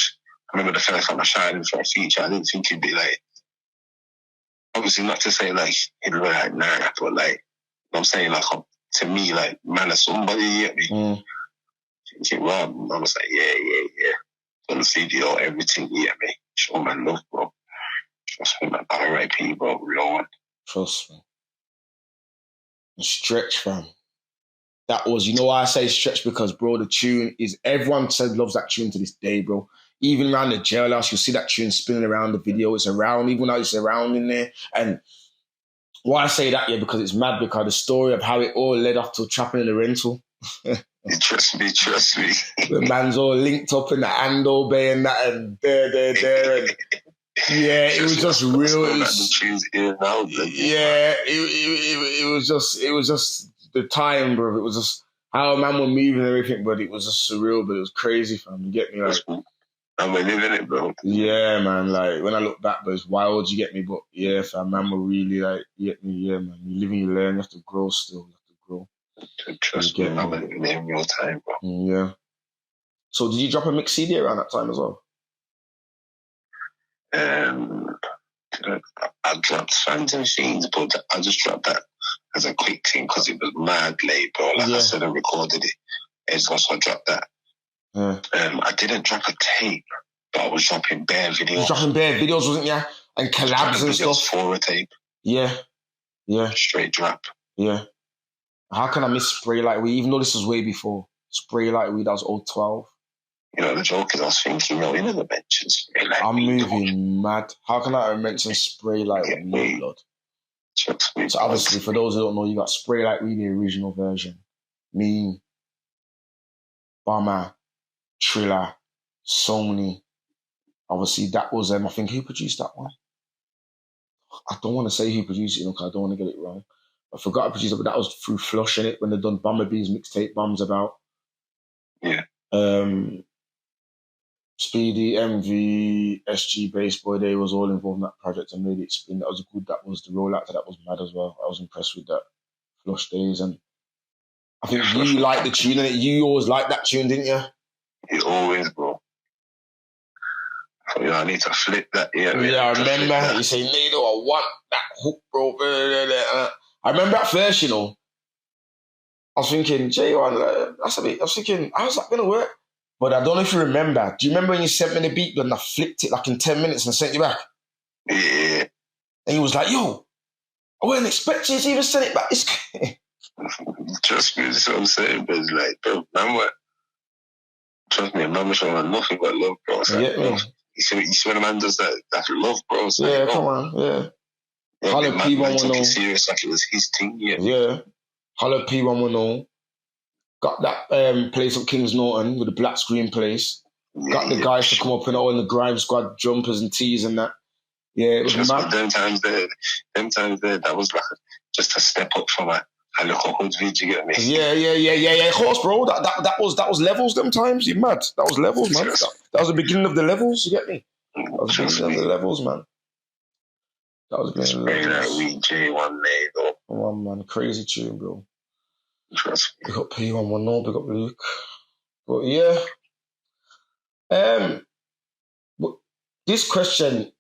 remember the first time I shouted him for a feature, I didn't think he'd be like, obviously not to say like he'd be like, nah, but like, I'm saying like, to me, like, man of somebody, you get me? Well, I was like, yeah. On the video, everything, you get me? Show man love, bro. Trust me, man. R.I.P., bro. Real one.
Trust me. Stretch, fam. That was, you know why I say Stretch? Because, bro, the tune is, everyone said loves that tune to this day, bro. Even around the jailhouse, you'll see that tune spinning around the video. It's around, even though it's around in there. And why I say that, yeah, because it's mad, because the story of how it all led up to trapping in the rental.
Trust me.
The man's all linked up in the Ando Bay and that, and there. And yeah, it was just real. It was just the time, bro. It was just how a man were moving and everything, but it was just surreal, but it was crazy, fam. You get me? Like,
and we're living it, bro.
Yeah, man. Like, when I look back, but it's wild, you get me? But yeah, fam, man, were really like, you get me? Yeah, man. You live and you learn, you have to grow still. You have to grow.
Trust me, I'm living in real time, bro.
Yeah. So did you drop a mix CD around that time as well?
I dropped Phantom Machines, but I just dropped that as a quick thing because it was mad late, bro. Like I said, I recorded it. It's also dropped that. Yeah. I didn't drop a tape, but I was dropping bare videos.
You were dropping bare videos, wasn't you? And collabs and stuff.
For a tape.
Yeah.
Straight drop.
Yeah. How can I miss Spray Like Weed? Even though this was way before. Spray Like Weed, that was 012.
You know, the joke is I was thinking, you never mentioned Spray Like
I'm
Weed.
moving mad. How can I mention Spray Like Weed, Lord? So obviously, for those who don't know, you got Spray Like Weed, the original version. Me, Bomber, Triller, Sony. Obviously, that was I think who produced that one? I don't want to say who produced it, because I don't want to get it wrong. I forgot to produce it, but that was through Flush in it when they done Bumblebee's mixtape Bombs About.
Yeah.
Speedy, MV, SG, Bass Boy, they was all involved in that project and made it spin. That was good. That was the rollout. That was mad as well. I was impressed with that. Flush days, and I think you liked the tune, and you always liked that tune, didn't you?
You always, bro. So, I need to flip that. Yeah,
I remember you say, Nado, I want that hook, bro. I remember at first, I was thinking, J1, that's a bit. I was thinking, how's that gonna work? But I don't know if you remember. Do you remember when you sent me the beat and I flipped it like in 10 minutes and sent you back?
Yeah.
And he was like, yo, I wasn't expecting you to even send it back.
Trust me, that's what I'm saying. But it's like, bro, man, what? Trust me, man, was showing nothing but love, bro. It's like, bro, you see when a man does that love, bro. It's like,
come on, yeah.
Hollow P110. Serious, like it was his thing,
yeah. Hollow P110. Got that place at Kings Norton with the black screen place. Got the guys to come up in all in the Grime Squad jumpers and tees and that. Yeah, it was mad.
Them times there, that was like just a step up from a local hood vid, you get me?
Yeah, of course, bro. That was levels them times, you mad. That was levels, man. That was the beginning of the levels, you get me? That was the beginning of the levels, man. That was the beginning of the levels.
Like J1 though.
Come on, man. Crazy tune, bro.
Trust me.
Big up P110, big up Luke. But yeah. But this question,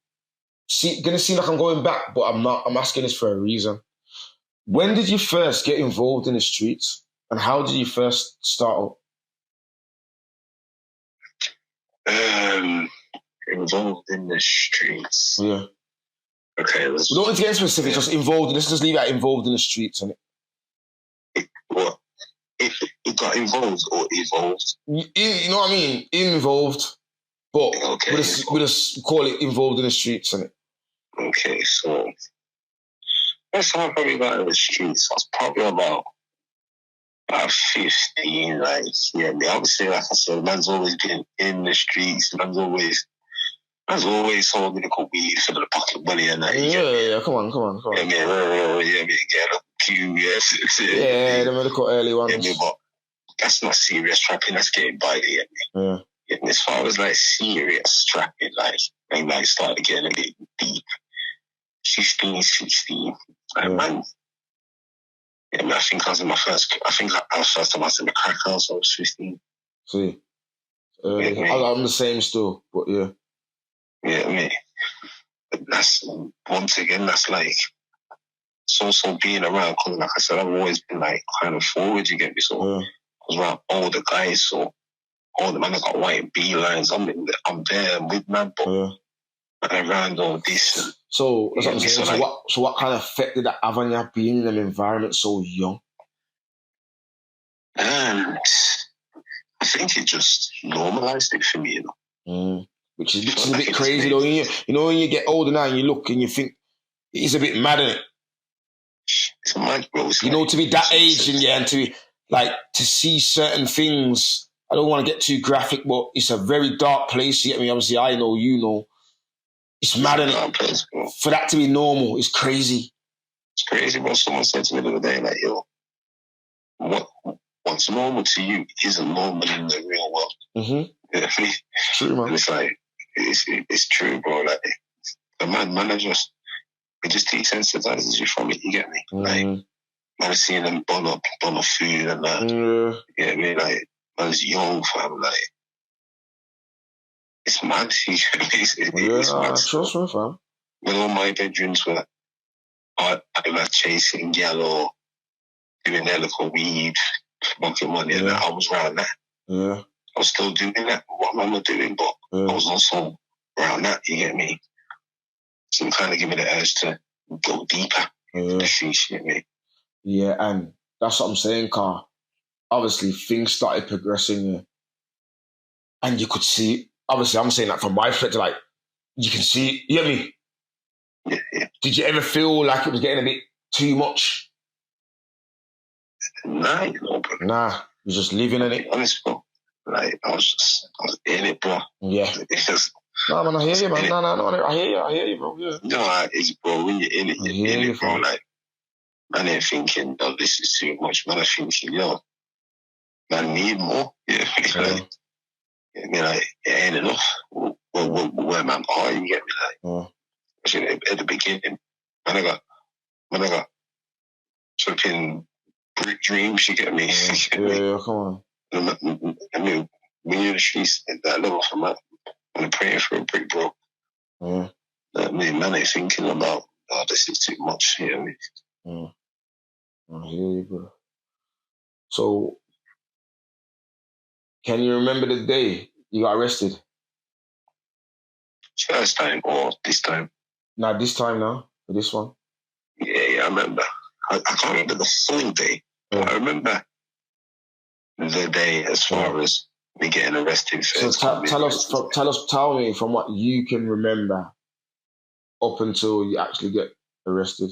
gonna seem like I'm going back, but I'm not. I'm asking this for a reason. When did you first get involved in the streets, and how did you first start up?
Involved in the streets.
Yeah.
Okay.
We don't need to get specific. Just involved. Let's just leave it at involved in the streets, and
what? It got involved or evolved?
You know what I mean? Involved, but we just call it involved in the streets, and
okay. So first time I probably got in the streets, I was probably about 15. Like, yeah, obviously, like I said, man's always been in the streets. Man's always holding a couple weed for the pocket money and that.
Yeah. Come on.
Get up, yes.
Yeah, the medical early ones.
But that's not serious trapping. That's getting by the
Yeah.
And as far as like serious trapping, like started getting a bit deep. 15, 16. Man. Yeah, I think I was in my first. I think I was first time I was in the crack house. I was 15.
See, I'm the same still, but yeah.
You know what I mean? But that's, once again, that's like, it's also being around, because like I said, I've always been like kind of forward, you get me? So I was around all the guys, so all the man that got white beelines, I'm there with man, but around all this.
So that's what I'm
me?
saying. So what kind of effect did that have on you being in an environment so young?
And I think it just normalized it for me, you know.
Which is a bit crazy though. You know, when you get older now and you look and you think it's a bit mad, isn't it?
It's mad, bro.
You know, to be that age and to be like to see certain things. I don't want to get too graphic, but it's a very dark place. You get me? Obviously, I know, you know. It's mad, isn't it? For that to be normal, it's crazy.
It's crazy, bro. Someone said to me the other day, like, yo, what's normal to you isn't normal in the real world. You know what I mean?
True, man.
And it's like, it's true, bro. Like, the man just desensitizes you from it, you get me? Like, man, seeing them bun up food and that. You get me? Like, man's young, fam. Like, it's mad. It's mad.
Trust me, fam.
When all my bedrooms were, I'm like chasing yellow, doing their little weed, smoking money, and I was around that. I was still doing that, what man was doing, but I was also around that, you get me? So it kind of give me the urge to go deeper in the streets, you get me?
Yeah, and that's what I'm saying, Car. Obviously, things started progressing, and you could see, obviously, I'm saying that from my perspective, like, you can see, you get me?
Yeah.
Did you ever feel like it was getting a bit too much?
Nah, you know, bro.
Nah, you're just living in it.
Honest, bro. Like, I was in it, bro.
Yeah. No, man, I hear you, man. No, I hear you, bro. Yeah.
No, it's, bro, when you're in it, you're in it, bro. Like, man ain't thinking, oh, this is too much. Man, I'm thinking, yo, man, need more. Yeah. Like, it ain't enough. Where man are, you get me? Like, at the beginning, man, I got flipping brick dreams, you get me?
Yeah, come on.
I mean, when you're in the streets at that level, man, I'm praying for a brick, bro. I mean, man ain't thinking about, oh, this is too much, you know what I mean?
I hear you, bro. So, can you remember the day you got arrested?
First time or this time?
Nah, this time now, for this one.
Yeah, I remember. I can't remember the full day, but I remember the day as far as me getting arrested.
So tell me from what you can remember up until you actually get arrested,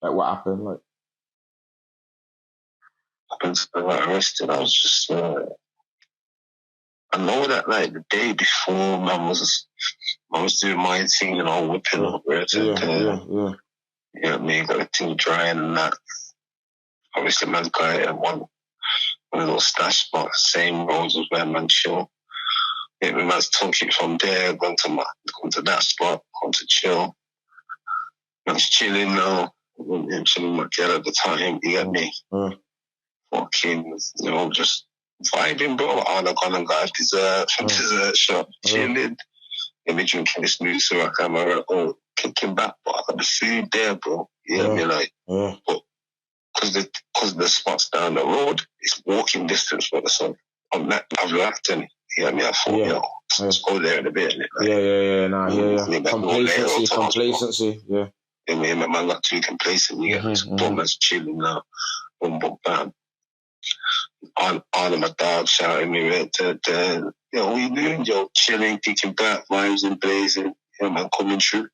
like what happened, like.
Up until I got arrested, I was just. I know that like the day before, man was doing my thing and all whipping over it. You know what I mean? Got the thing drying and that. Obviously, man's got it at one of those stash spots, same roads as where man chill. Yeah, man's took it from there, gone to that spot, gone to chill. Man's chilling now. I'm chilling with my girl at the time, you get me? Fucking, you know, just vibing, bro. All I gone and got a dessert from dessert shop, chilling. And me drinking this new syrup, I'm kicking back, but I got the food there, bro. You know what I mean? Like, but because the spot's down the road, it's walking distance for the sun. I've laughed and you know what I mean? I thought, let's go there in a bit. Like,
Complacency, yeah.
I mean, my man got too complacent. You get me? So man's chilling now. Boom, boom, bam. All of my dogs shouting me, yo, what you doing? Yo, chilling, kicking back, vibes and blazing. Yeah, man, coming through.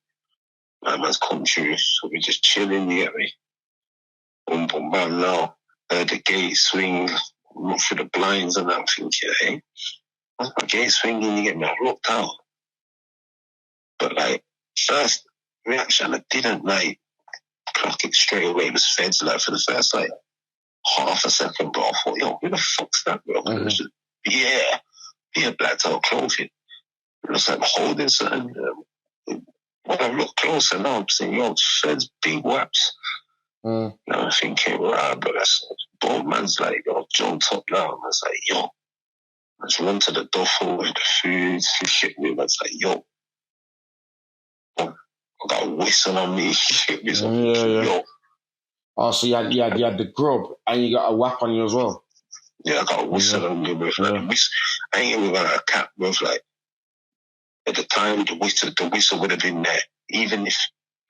Man's coming through. So we just chilling, you get me? Boom, boom, bam, now. The gate swing, look through the blinds and I'm thinking, hey, what's my gate swinging? You get me? I looked out. But like, first reaction, I didn't like clock it straight away. It was feds like for the first like half a second, but I thought, yo, who the fuck's that, bro? Blacked out clothing. It was like holding something. When I look closer now, I'm saying, yo, feds big waps. Now I'm thinking, right, but that's both man's like, yo, jumped up now. I was like, yo, let's run to the duffel with the food. Shit, me, man's like, yo, I got a whistle on me.
Yeah. Oh, so you had the grub and you got a whap on you as well.
Yeah, I got a whistle on me, bro. Like, I ain't even got a cap, bro. Like, at the time, the whistle would have been there. Even if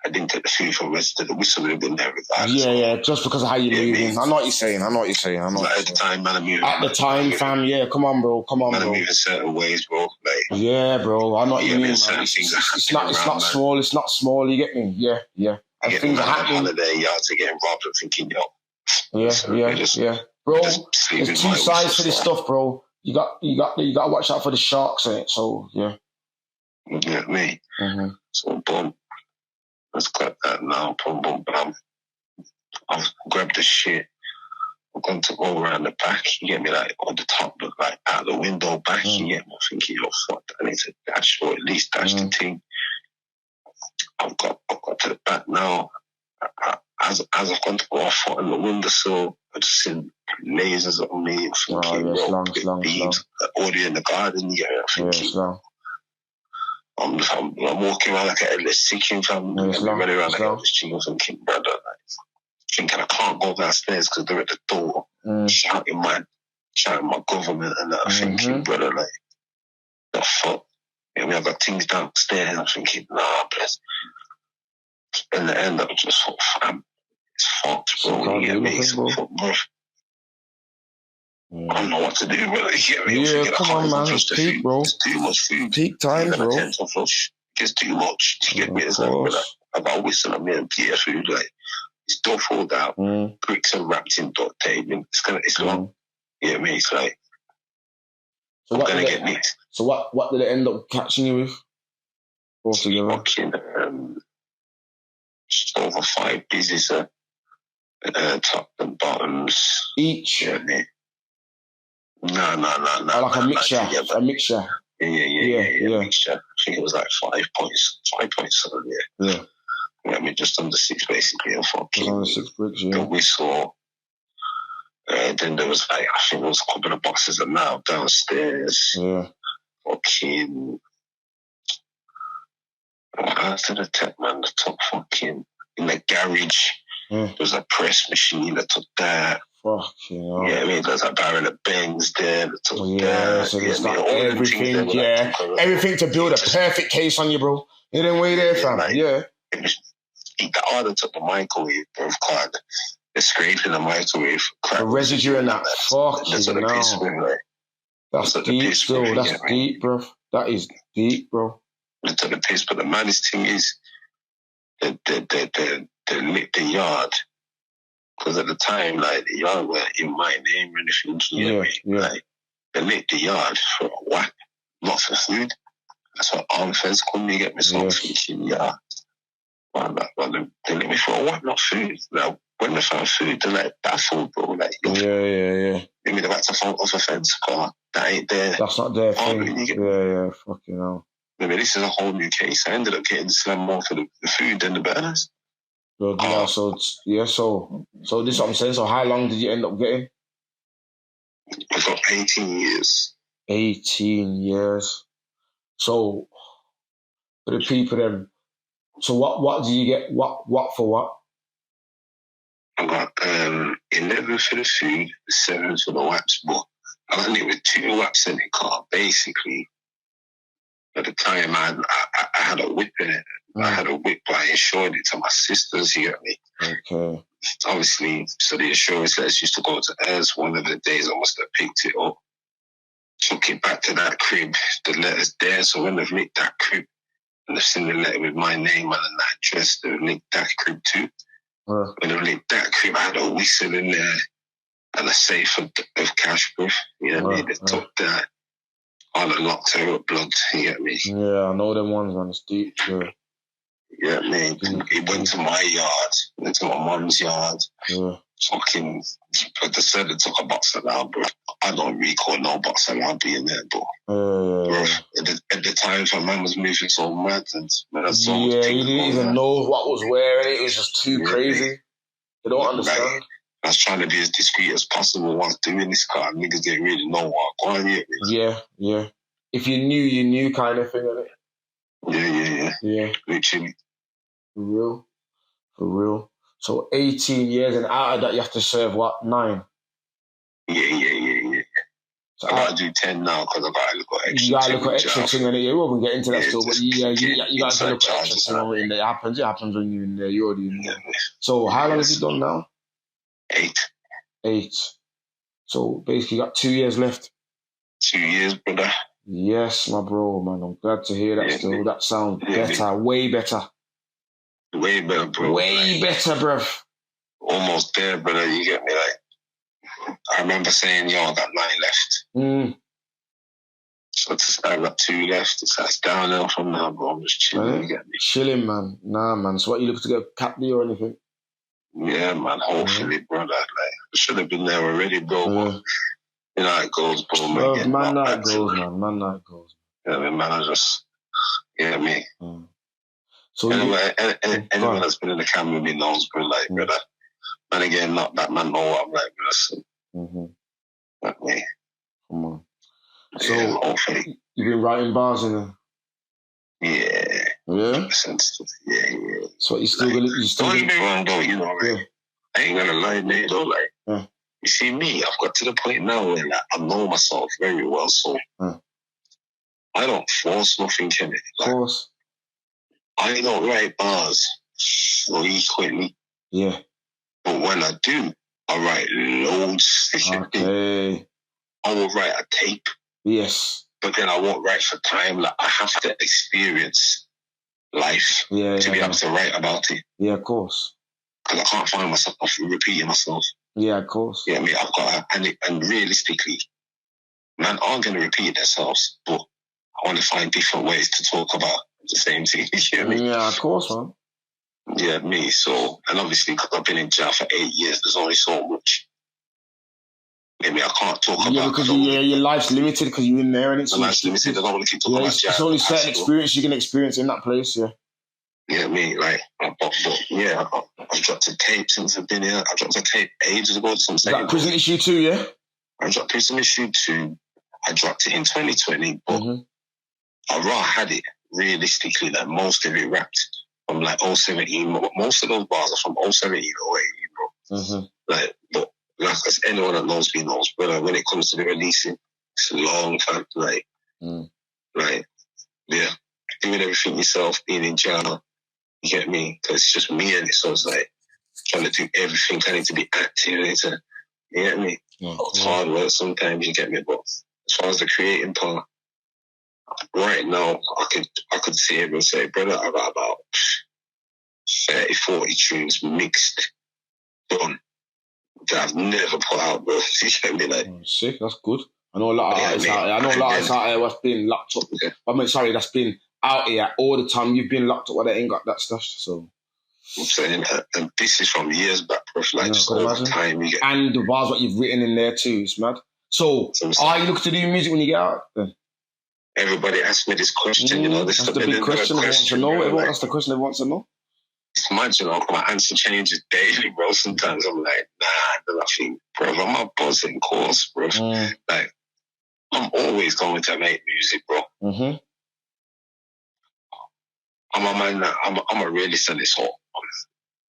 I didn't take the food from register, the whistle would have been there regardless.
Yeah, just because of how you're moving. I know what you're saying.
At the time, man, I'm moving.
At the time, fam, yeah, come on, bro.
Man, I'm moving certain ways, bro. Like,
yeah, bro. I know what you mean, man.
It's
not small. It's not small. You get me? Yeah. And things are happening.
Holiday yards are getting robbed. I'm thinking,
Yeah. Bro, there's two sides to this stuff, bro. You got to watch out for the sharks in it. So yeah.
You get me? Mm-hmm. So boom, let's cut that now. Boom, boom, bam. I've grabbed the shit. I'm going to go around the back. You get me? Like on the top, but like out the window back. You get me? I'm thinking, fuck, I need to dash or at least dash the thing. I've got to the back now. As I've gone to go off foot on the windowsill, I've just seen lasers on me. I'm thinking, beams, audio in the garden. Yeah, I'm thinking. I'm walking around like an endless seeking. I'm running around like endless chicken. I'm thinking, brother, thinking I can't go downstairs because they're at the door shouting my government and that. I'm thinking, brother, like, the fuck? I mean, I've got things downstairs. I'm thinking, nah, bless. In the end, I was just thought, fam, it's fucked, bro. You get me? It's fucked, bro. I don't know what to do, bro. You get me?
Yeah, come on, man. It's peak, bro.
It's too much food.
Peak times, bro.
It's too much. You get me? It's like, I got a whistle on me and Peter food, like, it's all folded out. Bricks are wrapped in duct tape. It's long. You get me? It's like,
so
I'm gonna get nicked.
So what did it end up catching you with? Altogether?
Fucking, just over 5 pieces, top and bottoms.
Each?
Yeah, me. No.
Like a mixture. A mixture.
Yeah. Mixture. I think it was like 5 points. 5 points, yeah. I mean, just under 6 basically. And fucking
under 6 bricks, yeah.
The whistle. Then there was like, I think there was a couple of boxes of now downstairs.
Yeah.
Fucking. After the tech, man, the top fucking in the garage. There was a press machine that took that.
Fucking hell.
Yeah, I mean, there's a barrel of Benz there that took that.
So there's everything, everything to build a perfect case on you, bro. You didn't wait there, fam. Like, yeah.
The order took the microwave, bro, card. The scrape in the microwave.
The residue in that. Fucking hell. That's deep, still. That's deep, bro. That is deep, bro.
To the piss, but the maddest thing is they lit the yard because at the time, like, the yard weren't in my name or anything. You know what I mean? Like, they lit the yard for a whack, not for food. That's what armed fence come me get me thinking, they lit me for a whack, not food. Now, when they found food, they're like, that's food, bro. Like,
yeah.
Maybe they're about to fall off a fence car. That ain't there.
That's not their thing. Yeah, fucking hell.
I mean, this is a whole new case. I ended up getting slammed more for the food than the burners.
So this is what I'm saying. So how long did you end up getting?
I got 18 years.
18 years. So for the people then, so what do you get? What for what?
I got 11 for the food, 7 for the whaps, but I got it with 2 whaps in the car, basically. At the time, I had a whip in it. I had a whip, but I insured it to my sisters, you get me?
Okay.
Obviously, so the insurance letters used to go to us. One of the days I must have picked it up, took it back to that crib, the letter's there. So when they've linked that crib and they've seen the letter with my name and an address, they've linked that crib too. When they've linked that crib, I had a whistle in there and a safe of cash, bro. You know what I mean? They took that. All the locked her up, blood, you get me?
Yeah, I know them ones on the steep,
Yeah, man. It went to my yard, went to my mum's yard.
Yeah.
Fucking, but they said they took a box around, bro. I don't recall no box around being there, bro. Bro, at the time, my man was moving so mad and man, I saw
you didn't even know what was where, it was just too crazy. They don't understand.
Like, I was trying to be as discreet as possible while doing this car. Niggas didn't really know what I'm going
Yeah. If you knew, you knew kind of thing, innit?
Yeah. Literally.
For real. For real. So 18 years, and out of that, you have to serve what? 9?
Yeah.
So
I gotta do 10 now because I gotta look at extra.
You gotta look at extra thing in it. Yeah, we won't get into that still, but you gotta look at extra thing when in there. It happens when you're in there. You're already in there. So how long have you done now?
8.
So basically, you got 2 years left.
2 years, brother.
Yes, my bro, man. I'm glad to hear that still. That sounds better, way better.
Way better, bro.
Way better, bruv.
Almost there, brother. You get me? Like, I remember saying, yo, I got 9 left. So I got 2 left. It's downhill from now, bro. I'm just chilling, you get me?
Chilling, man. Nah, man. So what, you looking to get a cap deal or anything?
Yeah, man. Hopefully, brother. Like, I should have been there already, bro. But you know how it goes, bro.
Man, that it goes, man. Man, that it goes.
Yeah, man, I just, you know what I mean? So anyone that's been in the camera with me knows, bro, like, brother. And again, not that man know what I'm like, brother. Not me.
Come on. So, you've been writing bars in there?
Yeah.
Yeah?
Yeah.
So you still gonna...
Don't get me wrong, though, you know, like, I ain't gonna lie, mate, though, like, you see me, I've got to the point now where, like, I know myself very well, so I don't force nothing in it. Like, of course. I don't write bars frequently.
Yeah.
But when I do, I write loads.
Okay.
I will write a tape.
Yes.
But then I won't write for time. Like, I have to experience life to be able to write about it.
Yeah, of course.
Because I can't find myself repeating myself.
Yeah, of course.
Yeah, I mean, I've got and realistically, man aren't going to repeat themselves, but I want to find different ways to talk about the same thing. You know what I mean?
Yeah, of course, man.
Yeah, me. So, and obviously, because I've been in jail for 8 years, there's only so much. I mean, I can't talk about.
Yeah, because your life's limited because you're in there, and it's
life's limited. I don't want to keep talking about jail.
It's only certain experience you can experience in that place. Yeah.
Yeah, me, like, but yeah, I've dropped a tape since I've been here. I dropped a tape ages ago.
That Prison Issue 2, yeah?
I dropped Prison Issue 2. I dropped it in 2020, but I had it realistically, like, most of it wrapped from, like, 017. Most of those bars are from 017 or 018, bro. Like, but, like, as anyone that knows me knows, but like, when it comes to the releasing, it's a long time, like, yeah, doing everything yourself, being in jail. You get me? Because it's just me and it. So it's like trying to do everything. I need to be active. You get me? It's hard work sometimes, you get me? But as far as the creating part, right now, I could sit here and say, brother, I got about 30, 40 tunes mixed, done, that I've never put out, bro. You get me? Like,
sick, that's good. I know a lot of artists out there. I know a lot of artists out there that's been locked up. I mean, sorry, that's been out here all the time. You've been locked up where they ain't got that stuff, so.
I'm saying, and this is from years back, bro. Like, just all the time. You get
and the bars what you've written in there too, it's mad. So, are you looking to do music when you get out then?
Everybody asks me this question, you know. That's
the big question everyone wants to know. That's the question everyone wants to know.
It's mad, you know, my answer changes daily, bro. Sometimes I'm like, nah, then I think, bro, I'm a buzzing course, bro. Like, I'm always going to make music, bro. I'm a man that I'm a realist in this whole.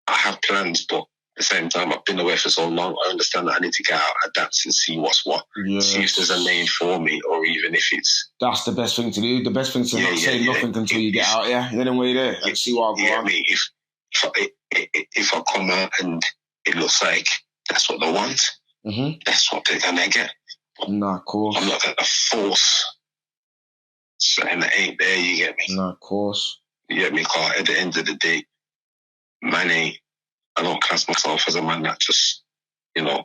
I have plans, but at the same time, I've been away for so long. I understand that I need to get out, adapt, and see what's what. See if there's a lane for me, or even if it's.
That's the best thing to do. The best thing to not say nothing until you get out. Yeah, then way there and see what I go on.
If I come out and it looks like that's what they want, that's what they're gonna get.
Nah, of course.
I'm not gonna force something that ain't there. You get me?
Nah, of course.
You get me? Cause at the end of the day, I don't class myself as a man that just, you know,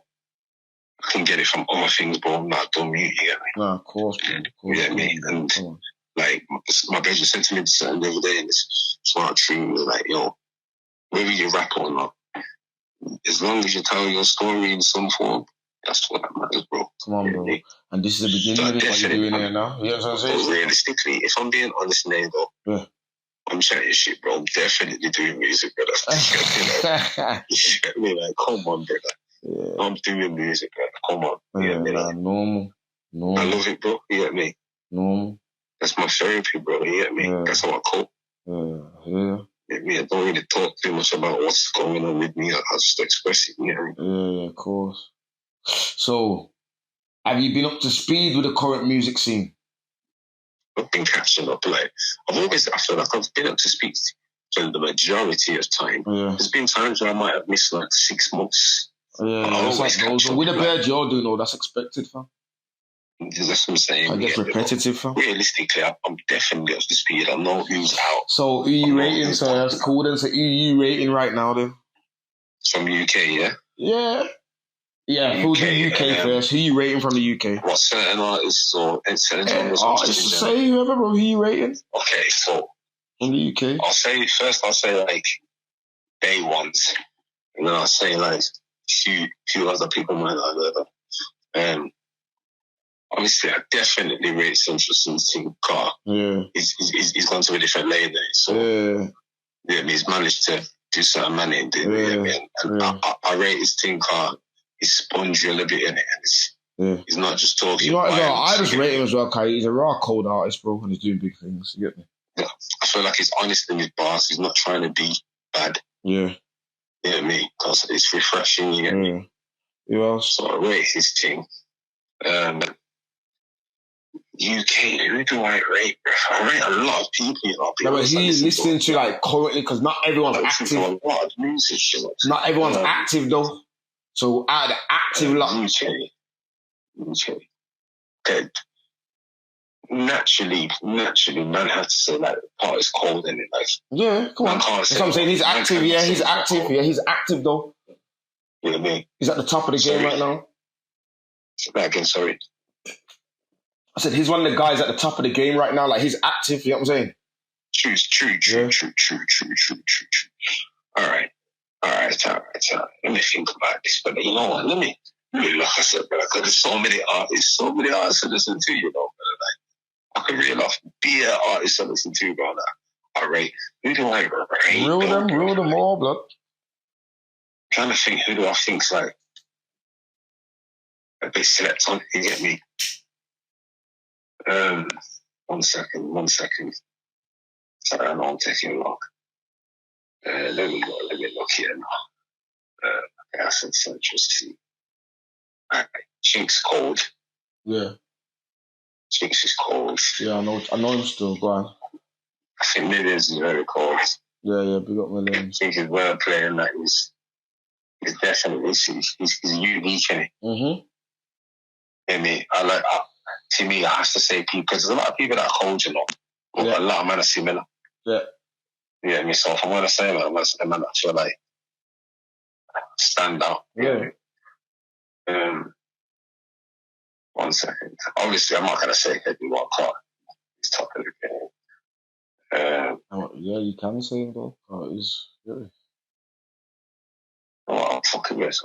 I can get it from other things, bro. I'm not dumb, you get me?
Nah, of course, man.
You get me? And like, my brother said to me the other day in this smart thing, like, yo, whether you rap or not, as long as you tell your story in some form, that's what matters, bro.
Come on, bro. And this is the beginning of what you're doing here now. You know what I'm saying?
Realistically, if I'm being honest now, though, I'm chatting shit, bro. I'm definitely doing music, brother. You get me? Like, come on, brother. I'm doing music, brother. Come on. You get me? Like,
normal.
I love it, bro. You get me?
Normal.
That's my therapy, bro. You get me? That's how I cope.
Yeah.
I don't really talk too much about what's going on with me. I just express it.
Yeah, of course. So, have you been up to speed with the current music scene?
I've been catching up. Like I feel like I've been up to speed for the majority of time.
Yeah.
There's been times where I might have missed like 6 months.
Yeah, that's like those. With the bird you're doing, though, that's expected, fam.
That's what I'm saying.
I guess repetitive, fam.
Realistically, I'm definitely up to speed. I know who's out.
So, who you rating? So that's cool. Then, so who you rating right now, then?
From UK, yeah.
Yeah. Yeah, who's the UK first? Who you rating from the UK?
What, certain artists or certain genres?
Artists, say whoever, bro. Who you rating?
Okay, so
in the UK,
I'll say like day ones, and then I'll say like few other people might not have. Obviously, I definitely rate Central City Car. Yeah, he's gone to a different lane there, so he's managed to do certain money. I rate his team car. He's spongy a little bit in it, and he's not just talking.
I just rate him as well, Kai. He's a raw, cold artist, bro, and he's doing big things. You get me?
Yeah, I feel like he's honest in his bars. He's not trying to be bad. Yeah. You know what I mean? Because it's refreshing, you get me?
Yeah.
So I rate his team. UK, who do I rate? I rate a lot of people.
But he's listening to like currently, because not everyone's active.
A lot of music.
Not everyone's active though. So out of the active lot.
UK. Okay. Naturally, man has to say like the part is cold and it like.
Yeah, come on. That's what I'm saying. He's active. Yeah, he's active. Yeah, he's active though.
You know what I mean?
He's at the top of the game right now.
Say that again, sorry.
I said he's one of the guys at the top of the game right now. Like he's active. You know what I'm saying?
True. All right. Let me think about this. But you know what? Let me like I said, bro, because there's so many artists to listen to, you know, bro. Like I can reel off beer artists to listen to, bro. Like, all right. Who do I rate?
Rule them all, blood.
Trying to think, who do I think's like a bit slept on? You get me? 1 second. Sorry, I know I'm taking long. Let me look here now. I said Central City. Chink's cold.
Yeah.
Chinks is cold.
Yeah, I know him still. Go on.
I think Millions is very cold.
Yeah, big up Millions.
Chink is well playing. Like he's definitely he's unique, isn't he?
Mm-hmm.
I mean, to me, I have to say people, because there's a lot of people that are cold, you know, but a lot of men are similar. Yeah. You know what I mean? So if I'm going to say that, I'm going to say man, I feel like stand out.
Yeah.
1 second. Obviously, I'm not going to say everyone can't. He's top of the game.
Yeah, you can say him though. He's good.
I'm fucking with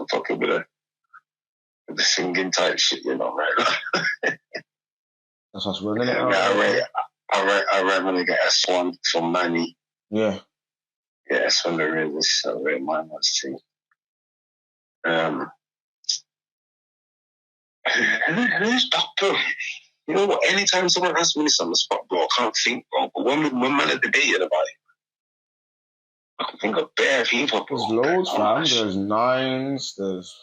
the singing type shit, you know, right?
That's what's running it.
I read when they get S1 from Manny.
Yeah.
Yeah, S1 they read this. I read my man's team. Who's Doctor? You know what? Anytime someone asks me this on the spot, bro, I can't think, bro. But when man are debating about it, I can think of bare people, bro.
There's loads, fam. There's Nines. There's.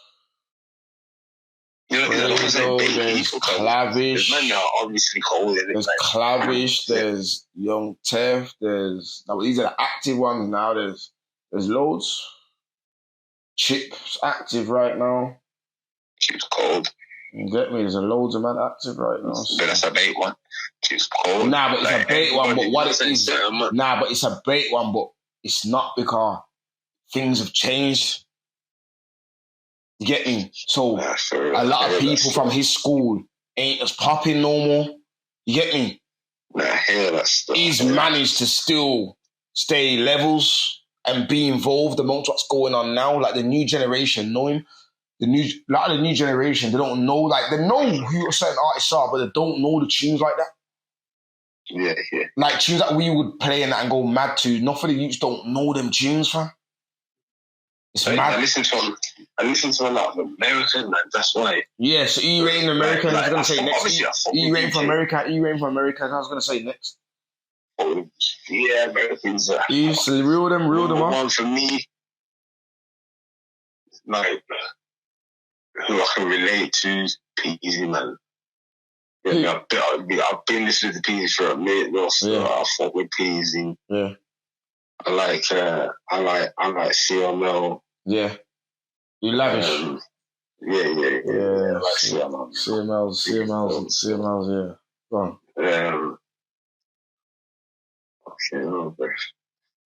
You know,
there's Clavish.
There's men that are obviously cold.
There's Clavish. There's Young Tev. These are the active ones now. There's loads. Chip's active right now.
Chip's cold.
You get me? There's loads of men active right now.
But that's a bait one. Chip's cold.
Nah, but it's a bait one. But what it is? Nah, but it's a bait one. But it's not because things have changed. You get me? So a lot of people from his school ain't as popping no more. You get me? He's managed to still stay levels and be involved amongst what's going on now. Like the new generation know him. A lot of the new generation, they don't know. Like they know who certain artists are, but they don't know the tunes like that.
Yeah.
Like tunes that we would play and go mad to. Enough of the youths don't know them tunes, fam. It's mad.
I listen to a lot of American, man. That's why.
Yeah, so you rating American, I was going to say next. You rating for America, I was going to say next.
Yeah, Americans.
You used to reel them up.
One for me, like who I can relate to, Peasy, man. Yeah, I've been listening to Peasy for a minute now, so I fuck with Peasy.
Yeah.
I like CML.
Yeah. You lavish.
Yeah. I like CML.
CML's, yeah. Go on.
Okay,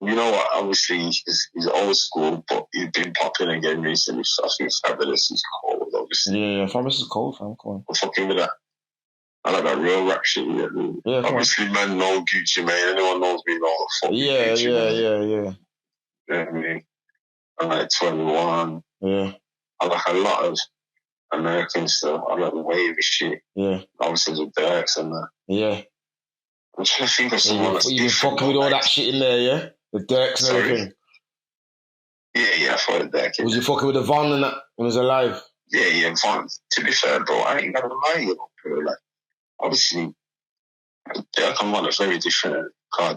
you know what? Obviously, he's old school, but he's been popular again recently. So I think Fabulous is cold, obviously.
Yeah, Fabulous is cold, fam. Come on.
I'm fucking with that. I like that real rap shit. Yeah, obviously, man, no Gucci, man. Anyone knows me, no fucking Gucci, man.
Yeah.
You know what I mean? I like 21.
Yeah.
I like a lot of American stuff. I like the wavy shit.
Yeah.
Obviously, the Dirks and that.
Yeah.
I'm trying to think of someone that's
you fucking with all that shit in there, yeah? The Dirks and everything.
Yeah, I thought of that.
Was you fucking with the Von and that when he was alive?
Yeah, Von. To be fair, bro, I ain't gonna lie, you know, bro. Like, obviously, Dirk and Von are very different.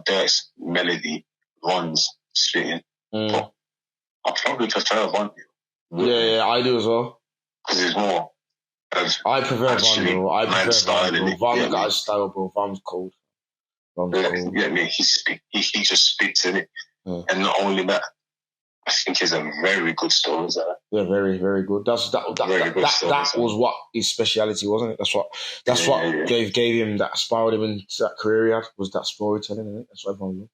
Dirk's melody, Von's spitting. But I probably prefer Von.
Yeah, I do as well.
Because there's more.
I prefer Von, bro. I prefer
style,
Von. Von got his style, bro. Von's cold.
Yeah, I mean, he just spits in it. Yeah. And not only that, I think he's a very good storyteller. Yeah,
very, very good. That was what his speciality, wasn't it? That's what gave him that, inspired him into that career he had, was that storytelling, isn't it? That's what everyone loved.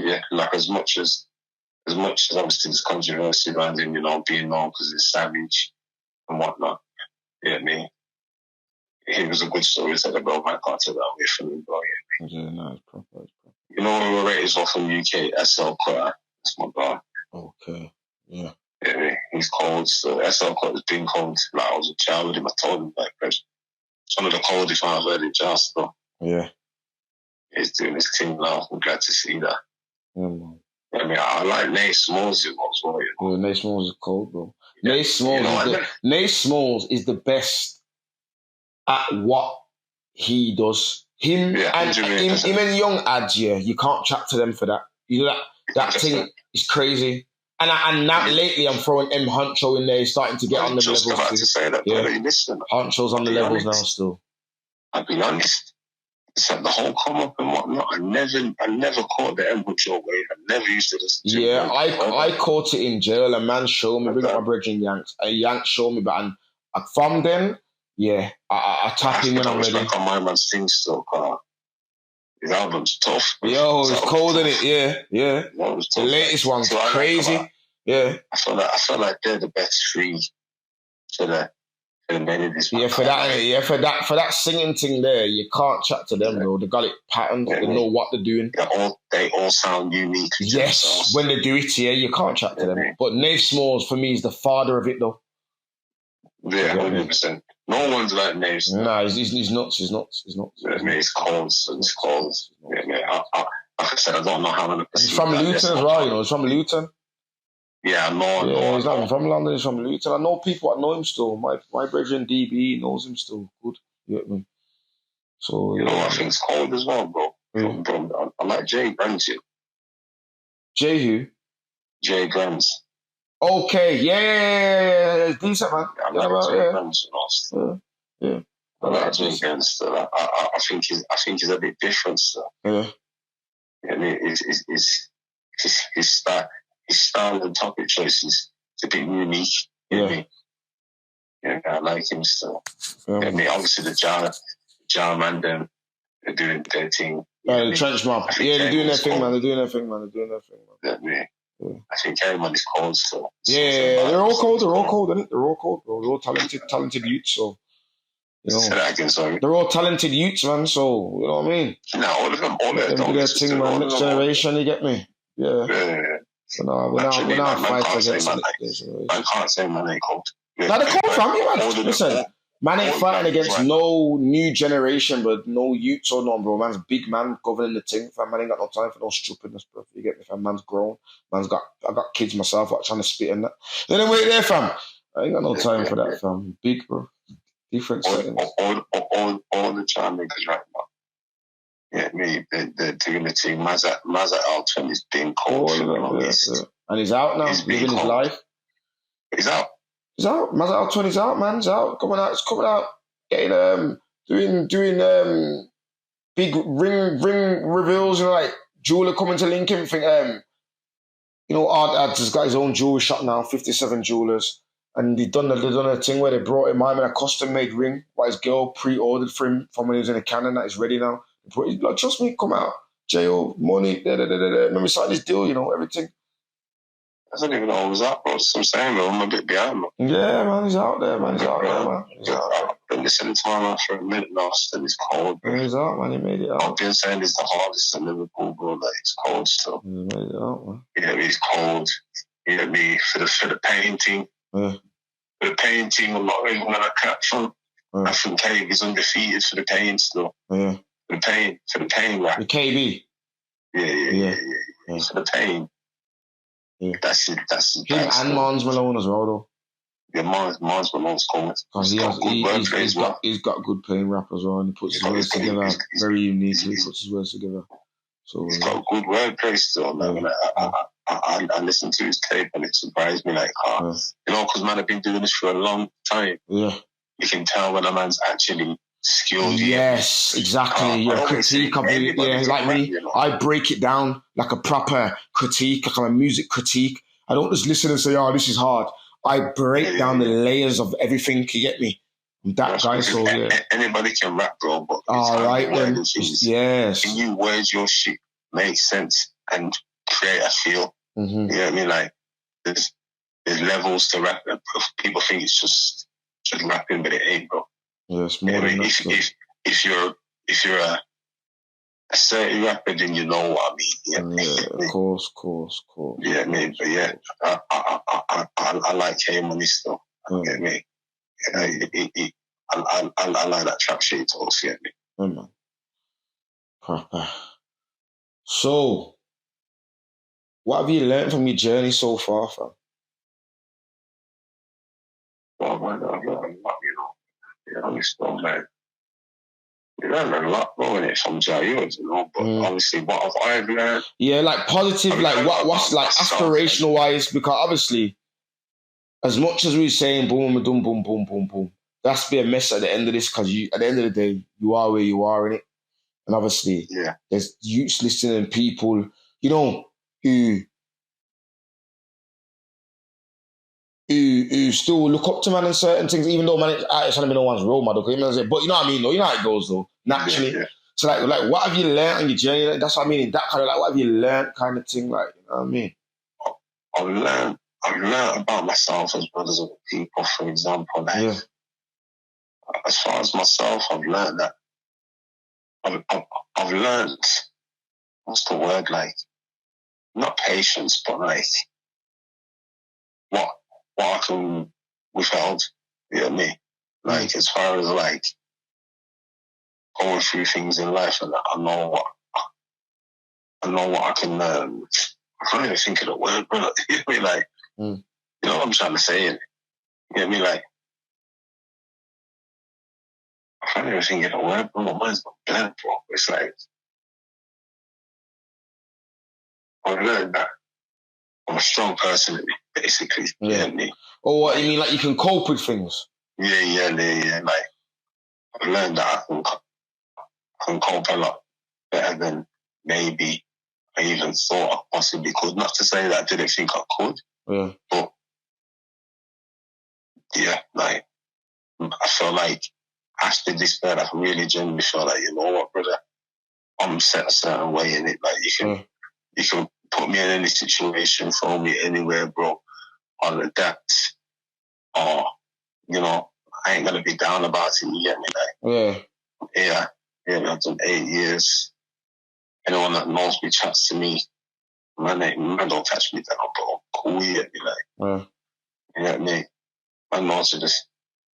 Yeah, like as much as obviously this controversy around him, you know, being known because he's savage and whatnot. Yeah, I mean, he was a good storyteller, bro. I can't take that away from him, bro.
Yeah, no, it's proper.
You know, we were rated off from UK, SL Cutter. That's my guy.
Okay, yeah.
Yeah, he's cold. So SL Cutter's been cold. Like, I was a child with him. I told him, like, it's one of the coldest I've heard in jazz, though.
Yeah.
He's doing his thing now. I'm glad to see that.
Yeah, man.
I mean, I like Nate Smalls as well. You know?
Yeah, Nate Smalls is cold, bro. Yeah. Nate Smalls is the best at what he does. Him and young ads, you can't chat to them for that. You know that thing is crazy. And now lately I'm throwing M Huncho in there. He's starting to get on the levels.
Just about to say that, brother. You listen.
Huncho's on the levels now still.
I'll be honest. It's like the whole come up and whatnot. I never caught the M Huncho wave. I never used to listen to
it. I caught it in jail. A man showed me. Bring up my brethren Yanks. A Yank showed me, but from then, I tap him when I'm ready.
Back on my man's thing still, his album's tough.
Yo, it's cold, isn't it? Yeah. The latest one's crazy. Yeah.
I feel like they're the best three for the melodies.
Yeah, for that singing thing there, you can't chat to them, bro. They got it patterned. They know what they're doing.
They all sound unique.
Yes, when they do it, you can't chat to them. But Nate Smalls, for me, is the father of it, though.
Yeah, 100%. No one's like Nate.
Nah, he's nuts. He's nuts.
Yeah, mate, it's cold. It's cold. Yeah, mate. Like I said, I don't know how many.
He's from Luton as well, you know. He's from Luton.
Yeah, I know.
He's not even from London. He's from Luton. I know people that know him still. My brethren DB knows him still. Good. You get me? So
you know, I think it's cold as well, bro. Bro, I like Jay Grams.
Jay who?
Jay Grams.
Okay, yeah. Decent, man.
I like Jay Grams.
Yeah.
I like Jay Grams. I think he's a bit different. So.
Yeah.
I mean, his style and topic choices is a bit unique.
Yeah.
I like him still.
Yeah.
I mean, obviously the Jar man, them, they're doing their thing.
The trench mob. Yeah, they're doing their thing, man.
Yeah. I think everyone is cold, so.
Yeah, they're all cold, isn't it? They're all cold, bro. They're all talented youths, so. You know,
say that again, sorry.
They're all talented youths, man, so, you know what I mean?
No, all of them
do their thing, man. Next generation, you get me? Yeah. So no, we're not fighting against it.
I can't say man ain't cold.
Now, the cold family, man. Listen, man ain't fighting against no new generation, but no youths or no, bro. Man's big man governing the thing. Fam, man ain't got no time for no stupidness, bro. You get me, fam? Man's grown. I got kids myself, like, trying to spit in that. Anyway, there, fam. I ain't got no time for that, fam. Big, bro. Different settings.
All the child niggas right now. Yeah, me, they're doing the thing. Mazat Alton is being cold for the longest.
Yeah. And he's out now, living his life.
He's out.
He's out. Mazat Alton is out, man. He's out. It's coming out. Getting doing big ring reveals, like jeweler coming to link him. Art has got his own jewelry shop now, 57 jewelers. And they done a thing where they brought him in a custom made ring what his girl pre-ordered for him from when he was in a cannon that is ready now. He's like, trust me, come out. J.O., money, Let me sign this deal, everything.
I don't even know who was out, bro. That's what I'm saying, bro. I'm a bit behind, bro.
Yeah, man, he's out there, man.
I've been listening to him now for a minute now, still it's cold, bro.
Yeah, he's out, man. He made it out.
I've been saying it's the hardest in Liverpool, bro. Like, it's cold still.
He made it out, man.
It's cold. For the painting.
Yeah.
For the painting, I'm not even going to catch on. I think Cave is undefeated for the pain still.
Yeah.
For the pain, right?
The KB.
Yeah. For the pain.
Yeah.
That's it.
Him and Mons Malone as well, though.
Yeah, Mons Malone's cool.
He's got good pain rap as well, and he puts his words together very uniquely. So
he's got good wordplay still. Like, I listened to his tape and it surprised me. Like, because man, I've been doing this for a long time.
Yeah,
you can tell when a man's actually skilled.
Yes, exactly. Your critique of it, like me, I break it down like a proper critique, like a music critique. I don't just listen and say, "Oh, this is hard." I break down the layers of everything. You get me? I'm that guy, so yeah.
Anybody can rap, bro. But
right then, yes.
Can you word your shit make sense and create a feel?
Mm-hmm.
You know what I mean? Like there's levels to rap. People think it's just rapping, but it ain't, bro.
Yes, more than that.
If you're a certain rapper, then you know what I mean.
Of course.
Yeah, but yeah, I like K-Money still. You get me? I like that trap shit also. You get me?
Yeah, man. Proper. So, what have you learned from your journey so far, fam?
Well, man, I've learned a lot, man. You learn a lot, bro, in it from Jair's, but obviously, what have I learned? Yeah, like positive, what's like aspirational wise, because obviously, as much as we're saying boom, boom, boom, boom, boom, boom, that's be a mess at the end of this, because at the end of the day, you are where you are in it. And obviously, there's youths listening, people, who still look up to man in certain things, even though man, it's trying to be no one's role model. But you know what I mean, though. You know how it goes, though. Naturally. Yeah. So like, what have you learned on your journey? That's what I mean. That kind of what have you learned, kind of thing. Like, you know what I mean? I've learned about myself as well as other people. For example, like as far as myself, I've learned that I've learned, what's the word, like, not patience, but like what I can withhold, you know what I mean? Like, as far as like going through things in life, and I know what I can, I can't even think of the word, but you know what I mean? Like, you know what I'm trying to say, you know what I mean? Like, I can't even think of the word, bro. My mind's not blank, bro. It's like, I've learned that I'm a strong person, basically. You know what I mean?
Or what, you mean like you can cope with things?
Yeah. Like, I've learned that I can cope a lot better than maybe I even thought I possibly could. Not to say that I didn't think I could, but yeah, like, I feel like after this bed, I really genuinely feel like, you know what, brother, I'm set a certain way in it. Like, you can put me in any situation, throw me anywhere, bro. I'll adapt. Or, I ain't gonna be down about it. You get me? Like, I've done 8 years. Anyone that knows me chats to me. Man don't touch me down, bro. Cool, you get me? Like, you get me? Man knows to just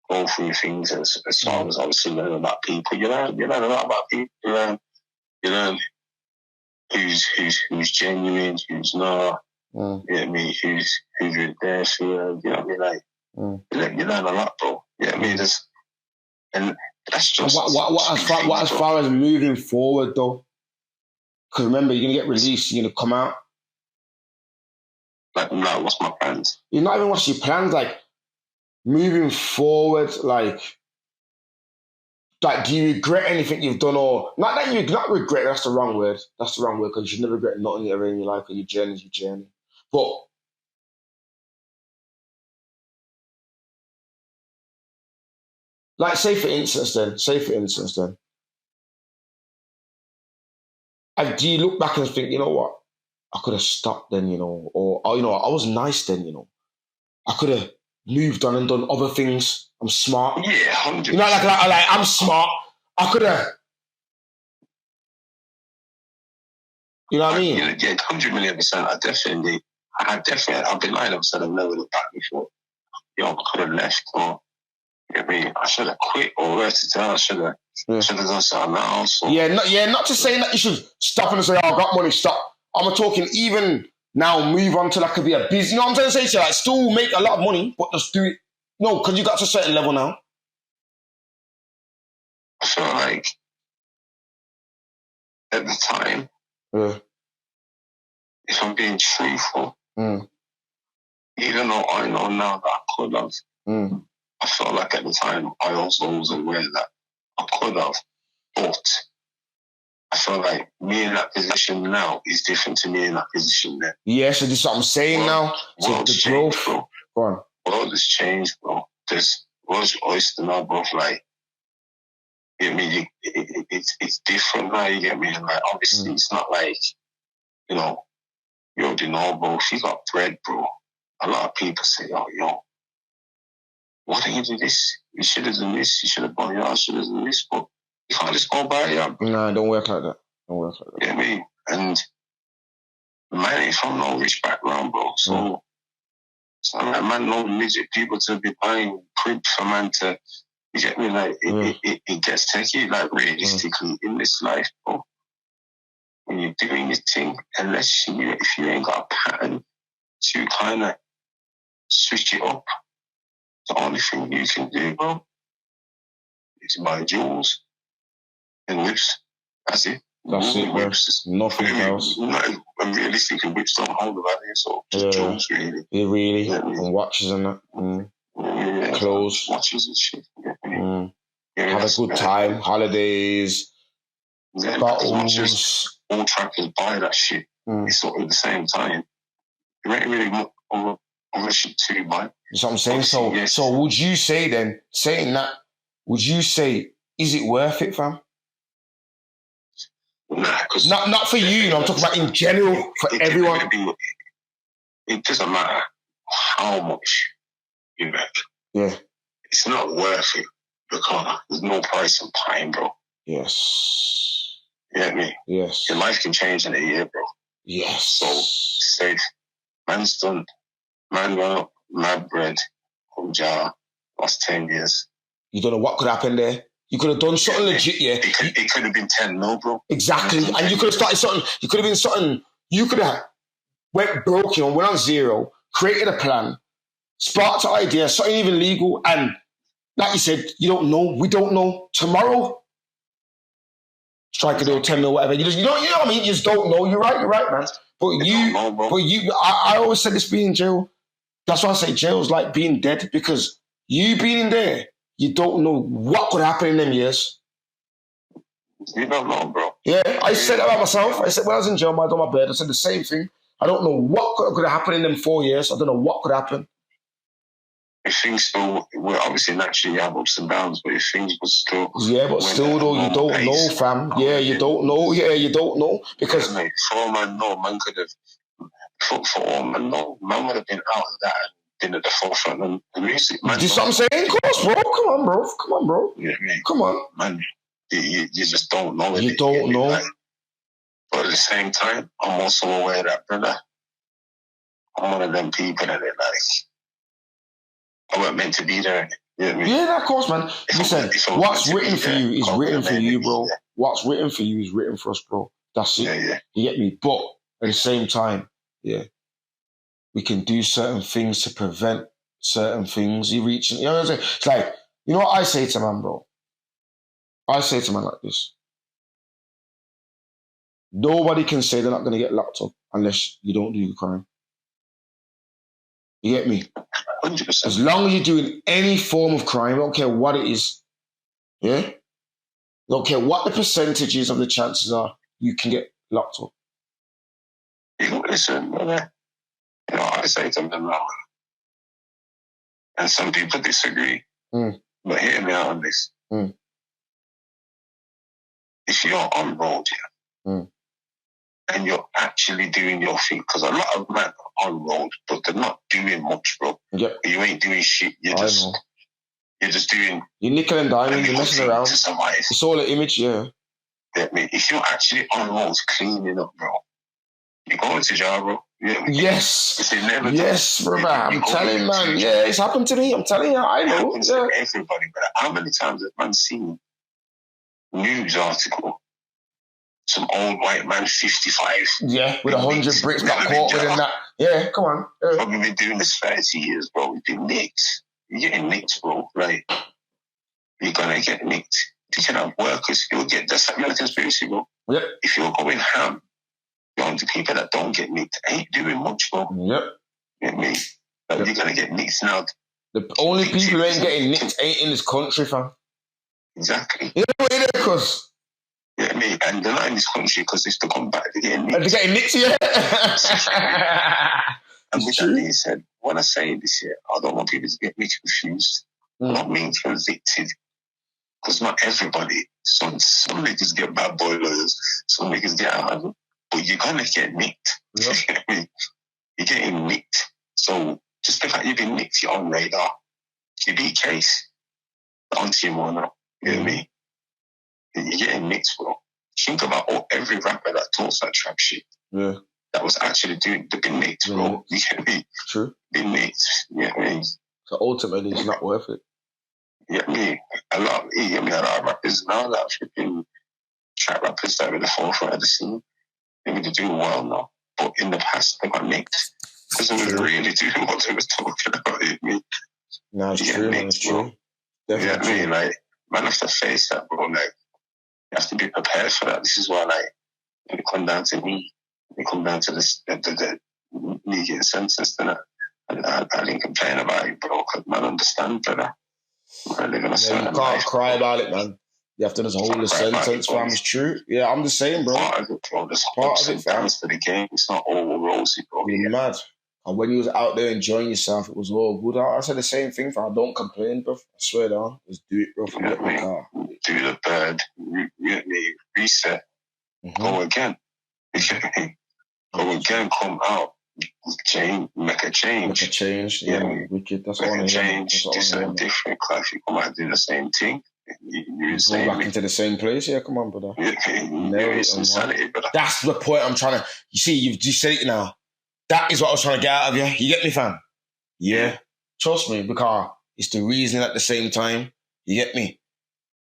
go through things as far as obviously learn about people. You learn a lot about people. You learn who's genuine, who's not. You get me? Who's really there for you. You know what I mean? Like, you learn a lot, bro. You know what I mean? And That's just
what as far as moving forward though? Because remember, you're gonna get released. You're gonna come out.
Like, no, what's my plans?
You're not even what's your plans. Like moving forward, like do you regret anything you've done, or not that you not regret? That's the wrong word. That's the wrong word because you should never regret nothing ever in your life. Because your journey is your journey. But like, say for instance, then, do you look back and think, you know what, I could have stopped then, you know, or you know, I was nice then, you know, I could have moved on and done other things. I'm smart.
Yeah, 100%.
You know, like I'm smart. I could have. You know what I mean?
Yeah, 100,000,000%. I've been lying. I've said I've never looked back before. Yo, I could have left, or you know what I mean, I should have quit or rested down. I should have done something else. Or...
Not just saying that you should stop and say, oh, I got money, stop. I'm talking even now, move on to like be a business. You know what I'm trying to say? So like still make a lot of money, but just do it. No, because you got to a certain level now.
I feel like at the time, if I'm being truthful, even though I know now that I could have, I felt like at the time I also was aware that I could have, but I feel like me in that position now is different to me in that position then.
Yeah, so this is what I'm saying now. So the growth,
bro.
Go on.
World has changed, bro. World's oyster now, bro. Like, you get me? It's different now. You get me? Like, obviously, it's not like, you know, you already know, bro. If you got bread, bro, a lot of people say, oh, yo, why didn't you do this? You should have done this. You should have bought your should have done this. But you can't just go buy it.
Nah, don't work like that.
You get me? And man ain't from no rich background, bro. So it's not like man no legit people to be buying crib for man to, you get me? Like, it gets techie, like, realistically, in this life, bro. When you're doing this thing, if you ain't got a pattern to kind of switch it up, the only thing you can do, bro, is buy jewels and whips. That's it.
That's it, whips. Nothing else.
And realistically, whips don't hold the value, so just jewels, really.
Yeah, really. Yeah, and watches and that.
Yeah,
clothes.
Watches and shit. Yeah,
have a good time. Holidays.
Yeah, bottles. All trackers buy that shit. It's sort of at the same time. You ain't really over shit too, man.
That's what I'm saying. So would you say then, saying that, would you say, is it worth it, fam?
Nah, because
not for you, I'm talking about in general for everyone.
It doesn't matter how much you make.
Yeah.
It's not worth it because there's no price in time, bro.
Yes.
You get me?
Yes.
Your life can change in a year, bro.
Yes.
So safe. Man's done. Man run up mad bread from jar last 10 years. You
don't know what could happen there. You could have done something legit, yeah.
It could have been 10 mil, bro.
Exactly. And you could have started something. You could have been something. You could have went broke, you know, went on zero, created a plan, sparked an idea, something even legal. And like you said, you don't know. We don't know. Tomorrow, strike a deal, 10 mil, whatever. You know what I mean? You just don't know. You're right, man. I always said this being in jail. That's why I say jail's like being dead, because you being in there, you don't know what could happen in them years.
You don't know, bro.
Yeah, I said that about myself. I said when I was in jail, I was on my bed, I said the same thing. I don't know what could have happened in them 4 years. I don't know what could happen.
If things still, well, obviously naturally you have ups and downs, but if things were still...
Yeah, but still though, you don't know, fam. Yeah, you don't know. Yeah, you don't know. Because...
Yeah, mate, for all man know, man could have... For all man know, man would have been out of that and been at the forefront of the music, man.
This is what I'm saying? Of course, bro. Come on, bro.
Yeah, man.
Come on.
Man, you just don't know.
You don't know.
Like, but at the same time, I'm also aware that, brother, I'm one of them people that are like, I wasn't meant to be there. You know what I mean?
Yeah, of course, man. Listen, what's written for you is written for you, bro. What's written for you is written for us, bro. That's it.
Yeah.
You get me? But at the same time, yeah, we can do certain things to prevent certain things. You know what I'm saying? It's like, you know what I say to man, bro? I say to man like this. Nobody can say they're not going to get locked up unless you don't do the crime. You get me?
100%.
As long as you're doing any form of crime, I don't care what it is. Yeah? Don't care what the percentages of the chances are, you can get locked up.
You listen, brother. You know, I say to them, and some people disagree, but hear me out on this. If you're on road, and you're actually doing your thing, because a lot of men are on road, but they're not doing much, bro.
Yep.
You ain't doing shit. You're just doing.
You're nickel and diming, you're messing around. It's all an image, yeah.
If you're actually on road cleaning up, bro, you're going to jail, bro.
Yes. Yes, brother. I'm telling you, man. Yeah, it's happened to me. I'm telling you, I know.
It happens to everybody, but how many times has man seen news article? Some old white man, 55.
Yeah, with 100 bricks got caught within that. Yeah, come on.
Probably been doing this 30 years, bro. We've been nicked. You're getting nicked, bro. Right? You're gonna get nicked. You can have workers. You'll get that's like a conspiracy, bro.
Yep.
If you're going ham, the people that don't get nicked ain't doing much, bro.
Yep.
You know what I mean? But you're gonna get nicked now.
The only people who ain't getting nicked ain't in this country, fam.
Exactly.
You know what it is, because.
You know what I mean? And they're not in this country because they still come back to getting nicked.
They're getting nicked, yeah.
And with that being said, when I say this here, I don't want people to get me confused. I don't mean convicted. Because not everybody, some niggas get bad boy lawyers, some niggas get out, but you're gonna get nicked.
Yeah.
You know what I mean? You're getting nicked. So just the fact you've been nicked, you're on radar. You beat case, onto your mono. You know what I mean? You're getting nicked, bro. Think about every rapper that talks that trap shit.
Yeah.
That was actually doing, they've been nicked, bro. You get me?
True.
Been nicked. You know what I mean?
So ultimately, it's not worth it.
You know what I mean? A lot of rappers now, a lot of freaking trap rappers that are in the forefront of the scene, maybe they're doing well now. But in the past, they got nicked. Because they were really doing what they were talking about. You know what I mean?
No, it's true, man. It's true. Definitely.
You know what I mean? Like, man have to face that, bro. Like, you have to be prepared for that. This is why, like, when it come down to me, when it come down to the me getting sentenced, and I didn't complain about it, bro, because man understand, brother. Man, you
can't cry about it, man. You have to just hold the sentence, fam. It's true. Yeah, I'm the same, bro.
Part of it, bro. There's ups and downs to the game. It's not all rosy, bro.
You're mad. And when you was out there enjoying yourself, it was all good. I said the same thing, fam. Don't complain, bro. I swear down. Just do it, bro. Forget my car.
Do the bird. Reset. Go again. Go again. Come out. Make a change.
Make a change. Yeah, wicked. That's all I
change. Do something different. If you come out and do the same thing, you're
go back into the same place. Yeah, come on, brother.
It's insanity, brother.
That's the point I'm trying to. You see, you've said it now. That is what I was trying to get out of you. You get me, fam? Yeah. Trust me, because it's the reason at the same time. You get me?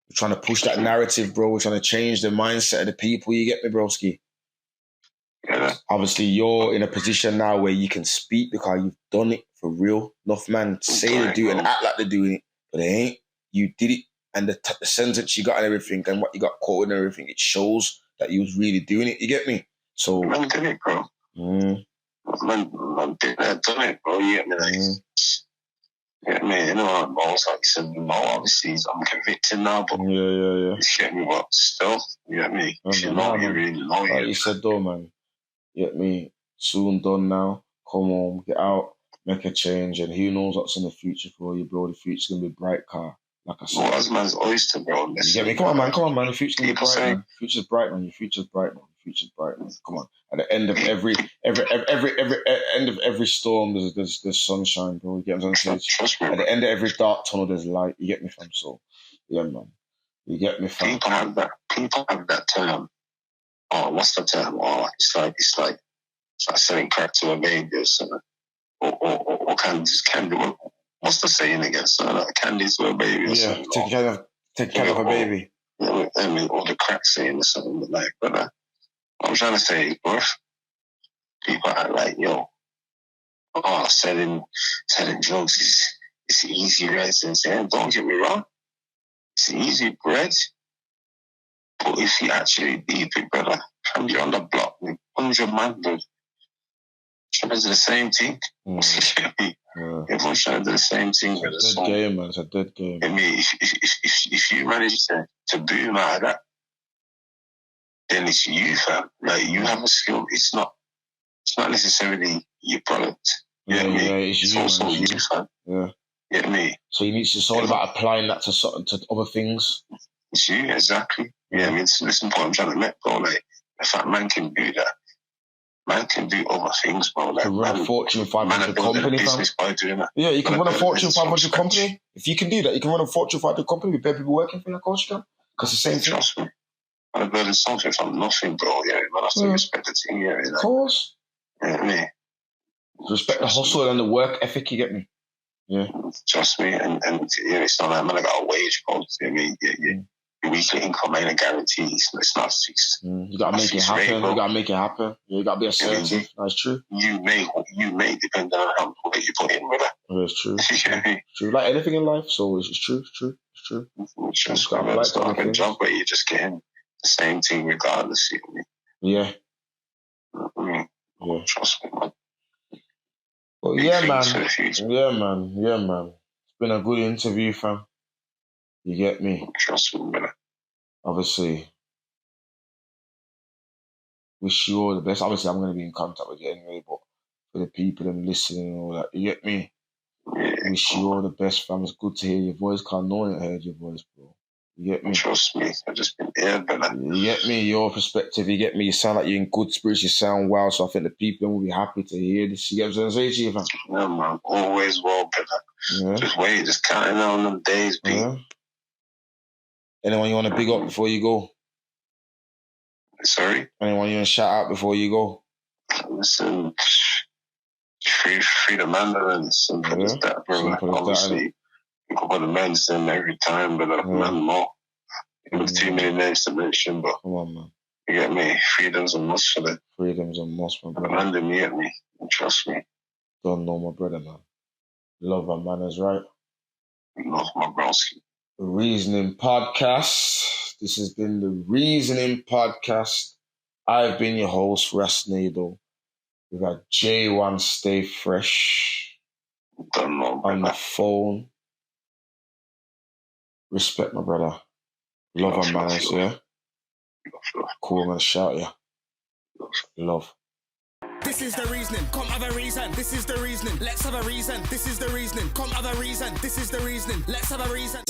We're trying to push that narrative, bro. We're trying to change the mindset of the people. You get me, broski?
Yeah.
Obviously, you're in a position now where you can speak because you've done it for real. Enough man say they do it and act like they're doing it, but they ain't. You did it, and the sentence you got and everything, and what you got caught with and everything, it shows that you was really doing it. You get me? So,
man did it, bro. Man did that, done it, bro. You get me? Like, you get me? You know, I was like, said, no, obviously, I'm convicted now, but
yeah.
You get me? What? Still, you get me? If you know, you really know.
Like you said, though, man. You get me? Soon done now. Come home, get out, make a change, and who knows what's in the future for you, bro. The future's gonna be a bright car. Like I said.
Well, as man's oyster, bro.
You get me? Come on, man. The future's gonna be bright, man. The future's bright, man. Your future's bright, man. Come on. At the end of every end of every storm, there's sunshine, bro. You get what I'm saying? At the end of every dark tunnel, there's light. You get me, fam? So, yeah, man. You get me, fam?
People have that term. Oh, what's the term? Oh, it's like selling crack to a baby or something. Or candy. What's the saying again? So like candies to a baby or something.
Take care of a baby.
I mean, or the crack saying or something like. But what I'm trying to say is, bro, people are like, yo, selling drugs is easy, right? And saying, don't get me wrong, it's easy bread. But if you actually deep it, brother, and you're on the block with 100 man, bro, trying to do the same thing. Everyone's trying to do the same thing.
It's a dead game, man. It's a dead game.
I mean, if you manage to boom out of that, then it's you, fam. Like, you have a skill. It's not necessarily your product. You know what I mean? It's also you, fam.
Yeah.
You know what I mean?
So it's all about applying that to other things.
It's you, exactly. Yeah, I mean, listen to what I'm trying to make, bro. Like, the fact man can do that. Man can do other things, bro. Like,
can run a Fortune 500 company, fam.
By doing that.
Yeah, you can run a Fortune 500 company. If you can do that, you can run a Fortune 500 company with better people working for you, of course you can. Because the same thing.
Trust me. I'm building something from nothing, bro. Yeah, man, I still respect the thing, yeah.
Of course.
Yeah, me.
Respect the hustle and the work ethic, you get me? Yeah.
Trust me, and yeah, it's not like, man, I got a wage, bro. I mean, your weekly income ain't a guarantee. It's not fixed.
You gotta make it happen. You gotta make it happen. You gotta be assertive. That's true.
You may depend on how much you put in, brother.
That's true. True. Like anything in life, so it's true. It's true.
Just like a job where you're just getting the same thing regardless. You know?
Yeah.
Yeah. Trust me, man.
Well, yeah, man. It's been a good interview, fam. You get me?
Trust me, man.
Obviously, wish you all the best. Obviously, I'm going to be in contact with you anyway, but for the people and listening and all that, you get me?
Yeah.
Wish you all the best, fam. It's good to hear your voice. Can't know I heard your voice, bro. You get me?
Trust me, I've just been here, brother.
You get me? Your perspective, you get me? You sound like you're in good spirits, you sound well, so I think the people will be happy to hear this. You get what I'm saying to you, fam?
Yeah, man. Always well, brother. Yeah. Just counting down them days, B. Yeah.
Anyone you want to big up before you go?
Sorry?
Anyone you want to shout out before you go?
Listen, free the man, simple as that, bro. Obviously, you can put the men's in every time, but man more. There's too many names to mention, but
come on, man.
You get me? Freedom's a must for them.
Freedom's a must, my brother.
Man, them get me. Trust me.
Don't know my brother, man. Love and manners, right?
Love my broski.
Reasoning Podcast. This has been the Reasoning Podcast. I've been your host, Rasnado. We've had J1 Stay Fresh on the phone. Respect, my brother. Love and manners, yeah? Cool, I'm going to shout you. Love.
This is the reasoning, come have a reason. This is the reasoning, let's have a reason. This is the reasoning, come have a reason. This is the reasoning, let's have a reason.